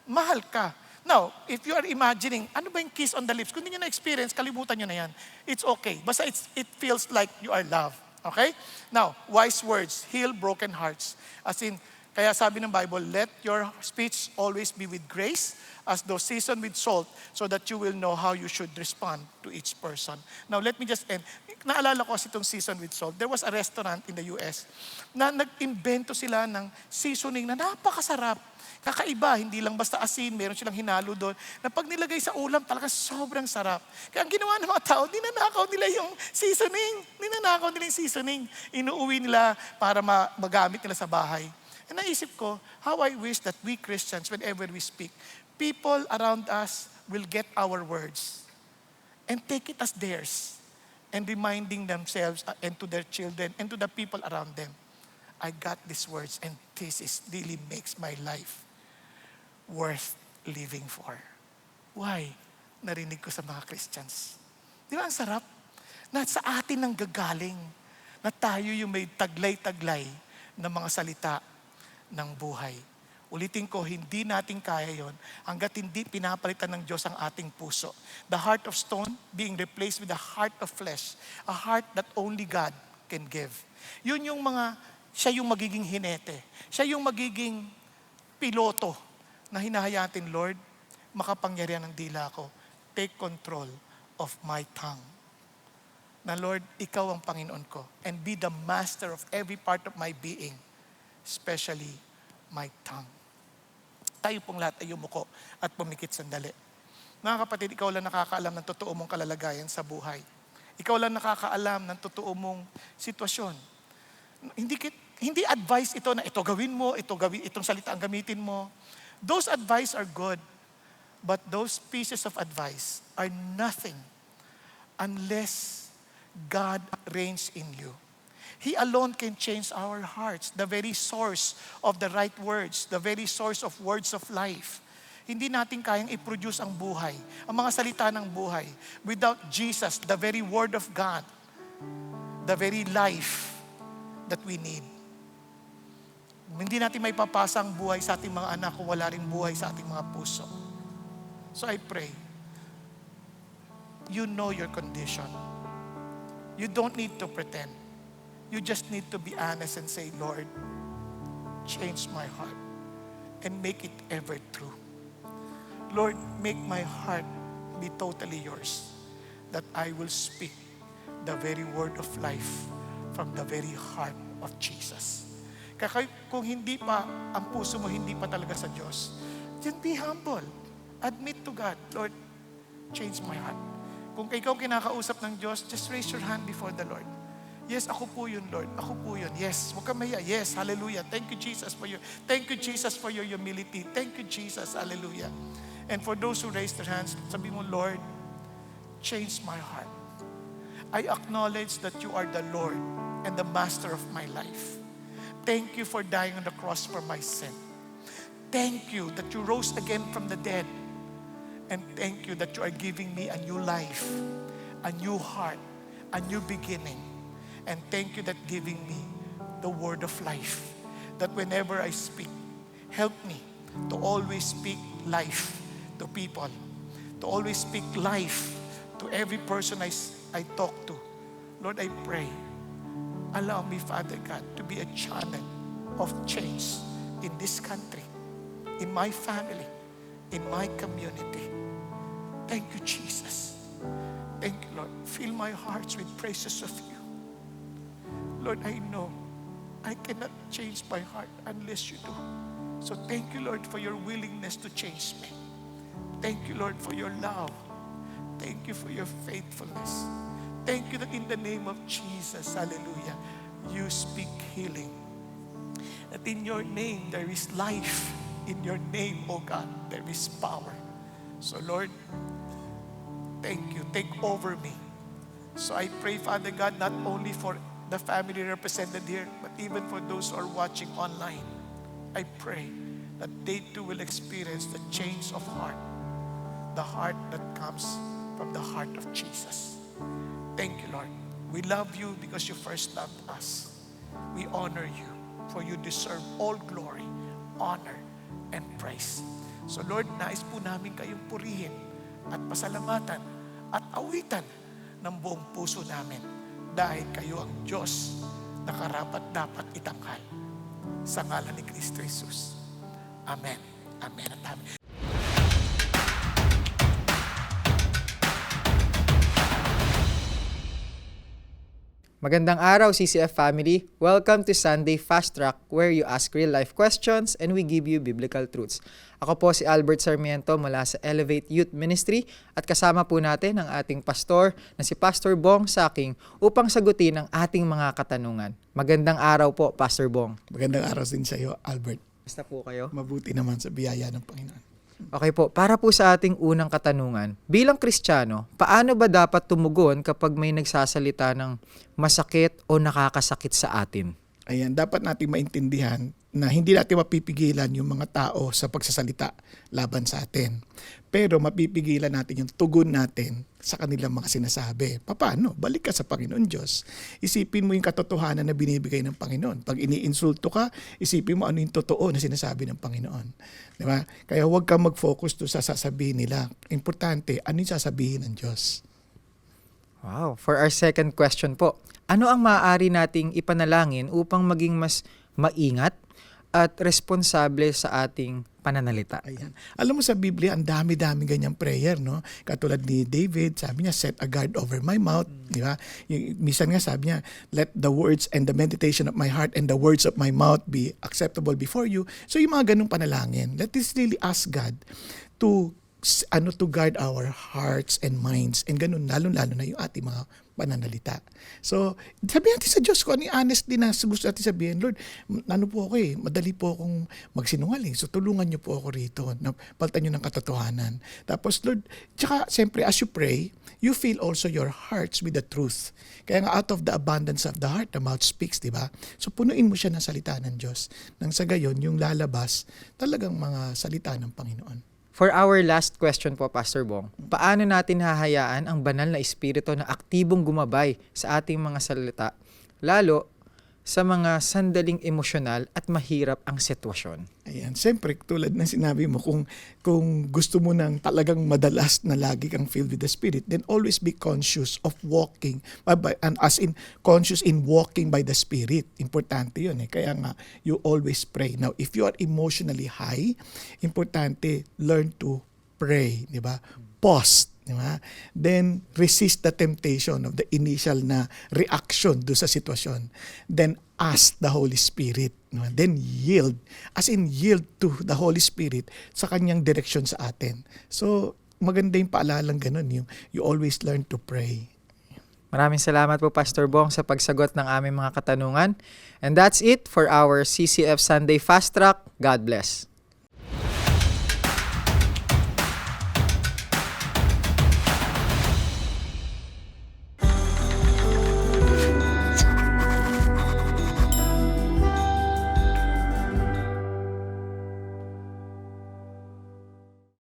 Mahal ka. Now, if you are imagining, ano ba yung kiss on the lips? Kung hindi nyo na-experience, kalimutan nyo na yan. It's okay. Basta it feels like you are loved. Okay? Now, wise words heal broken hearts. As in, kaya sabi ng Bible, let your speech always be with grace, as though seasoned with salt, so that you will know how you should respond to each person. Now, let me just end. Naalala ko kasi itong seasoned with salt. There was a restaurant in the US na nag-invento sila ng seasoning na napakasarap. Kakaiba, hindi lang basta asin, meron silang hinalo doon, na pag nilagay sa ulam, talaga sobrang sarap. Kaya ang ginawa ng mga tao, ninanakaw nila yung seasoning. Inuuwi nila para magamit nila sa bahay. And naisip ko, how I wish that we Christians, whenever we speak, people around us will get our words and take it as theirs, and reminding themselves and to their children and to the people around them, I got these words and really makes my life worth living for. Why? Narinig ko sa mga Christians. Di ba ang sarap? Na sa atin ang gagaling na tayo yung may taglay-taglay ng mga salita ng buhay. Ulitin ko, hindi natin kaya yon hanggat hindi pinapalitan ng Diyos ang ating puso. The heart of stone being replaced with the heart of flesh. A heart that only God can give. Yun yung siya yung magiging hinete. Siya yung magiging piloto na hinahayatin, Lord, makapangyarihan ng dila ko. Take control of my tongue. Na Lord, ikaw ang Panginoon ko. And be the master of every part of my being. Especially my tongue. Tayo pong lahat ay yumuko at pumikit sandali. Mga kapatid, ikaw lang nakakaalam ng totoo mong kalalagayan sa buhay. Ikaw lang nakakaalam ng totoo mong sitwasyon. Hindi advice ito na ito gawin mo, itong salita ang gamitin mo. Those advice are good, but those pieces of advice are nothing unless God reigns in you. He alone can change our hearts, the very source of the right words, the very source of words of life. Hindi natin kayang i-produce ang buhay, ang mga salita ng buhay, without Jesus, the very word of God, the very life that we need. Hindi natin may papasa ang buhay sa ating mga anak kung wala rin buhay sa ating mga puso. So I pray, you know your condition. You don't need to pretend. You just need to be honest and say, Lord, change my heart and make it ever true. Lord, make my heart be totally yours, that I will speak the very word of life from the very heart of Jesus. Kaya kung hindi pa, ang puso mo hindi pa talaga sa Diyos, then be humble. Admit to God, Lord, change my heart. Kung ikaw kinakausap ng Diyos, just raise your hand before the Lord. Yes, ako po yun, Lord. Ako po yun. Yes, huwag ka mahiya. Yes, hallelujah. Thank you, Jesus, for your humility. Thank you, Jesus, hallelujah. And for those who raised their hands, sabi mo, Lord, change my heart. I acknowledge that you are the Lord and the master of my life. Thank you for dying on the cross for my sin. Thank you that you rose again from the dead. And thank you that you are giving me a new life, a new heart, a new beginning. And thank you that giving me the word of life, that whenever I speak, help me to always speak life to people, to always speak life to every person I talk to. Lord, I pray, allow me, Father God, to be a channel of change in this country, in my family, in my community. Thank you, Jesus. Thank you, Lord. Fill my hearts with praises of you. Lord, I know I cannot change my heart unless you do. So thank you, Lord, for your willingness to change me. Thank you, Lord, for your love. Thank you for your faithfulness. Thank you that in the name of Jesus, hallelujah, you speak healing. That in your name there is life. In your name, oh God, there is power. So Lord, thank you. Take over me. So I pray, Father God, not only for the family represented here, but even for those who are watching online. I pray that they too will experience the change of heart, the heart that comes from the heart of Jesus. Thank you, Lord. We love you because you first loved us. We honor you, for you deserve all glory, honor, and praise. So Lord, nais po namin kayong purihin at pasalamatan at awitan ng buong puso namin. Dahil kayo ang Diyos na karapat-dapat itanghal. Sa ngalan ni Kristo Jesus. Amen. Amen at amen. Magandang araw, CCF family. Welcome to Sunday Fast Track, where you ask real-life questions and we give you biblical truths. Ako po si Albert Sarmiento mula sa Elevate Youth Ministry at kasama po natin ang ating pastor na si Pastor Bong Saking upang sagutin ang ating mga katanungan. Magandang araw po, Pastor Bong. Magandang araw din sa iyo, Albert. Basta po kayo? Mabuti naman sa biyaya ng Panginoon. Okay po, para po sa ating unang katanungan, bilang Kristiyano, paano ba dapat tumugon kapag may nagsasalita ng masakit o nakakasakit sa atin? Ayan, dapat natin maintindihan na hindi natin mapipigilan yung mga tao sa pagsasalita laban sa atin. Pero mapipigilan natin yung tugon natin sa kanilang mga sinasabi. Paano? Balik ka sa Panginoon Diyos. Isipin mo yung katotohanan na binibigay ng Panginoon. Pag iniinsulto ka, isipin mo ano yung totoo na sinasabi ng Panginoon. Di ba? Kaya huwag kang mag-focus to sa sasabihin nila. Importante, ano yung sasabihin ng Diyos? Wow. For our second question po, ano ang maaari nating ipanalangin upang maging mas maingat at responsable sa ating pananalita? Ayan. Alam mo sa Biblia, ang dami-dami ganyang prayer, no? Katulad ni David, sabi niya, set a guard over my mouth, di ba? Minsan nga sabi niya, let the words and the meditation of my heart and the words of my mouth be acceptable before you. So yung mga ganung panalangin, let us really ask God to guard our hearts and minds, and ganun, lalo-lalo na yung ating mga pananalita. So, sabi natin sa Diyos, kung ano yung honest din na gusto natin sabihin, Lord, ano po ako madali po akong magsinungaling. So, tulungan niyo po ako rito. Paltan niyo ng katotohanan. Tapos, Lord, tsaka, siyempre, as you pray, you fill also your hearts with the truth. Kaya nga, out of the abundance of the heart, the mouth speaks, di ba? So, punuin mo siya ng salita ng Diyos. Nang sa gayon, yung lalabas, talagang mga salita ng Panginoon. For our last question po, Pastor Bong, paano natin hahayaan ang banal na espiritu na aktibong gumabay sa ating mga salita, lalo sa mga sandaling emosyonal at mahirap ang sitwasyon? Ayan, siyempre, tulad ng sinabi mo, kung gusto mo nang talagang madalas na lagi kang filled with the Spirit, then always be conscious of walking, and as in, conscious in walking by the Spirit. Importante yun eh. Kaya nga, you always pray. Now, if you are emotionally high, importante, learn to pray, di ba? Pause. Diba? Then, resist the temptation of the initial na reaction do sa sitwasyon. Then, ask the Holy Spirit. Diba? Then, yield. As in, yield to the Holy Spirit sa kanyang direksyon sa atin. So, maganda yung paalalang ganun. You always learn to pray. Maraming salamat po, Pastor Bong, sa pagsagot ng aming mga katanungan. And that's it for our CCF Sunday Fast Track. God bless.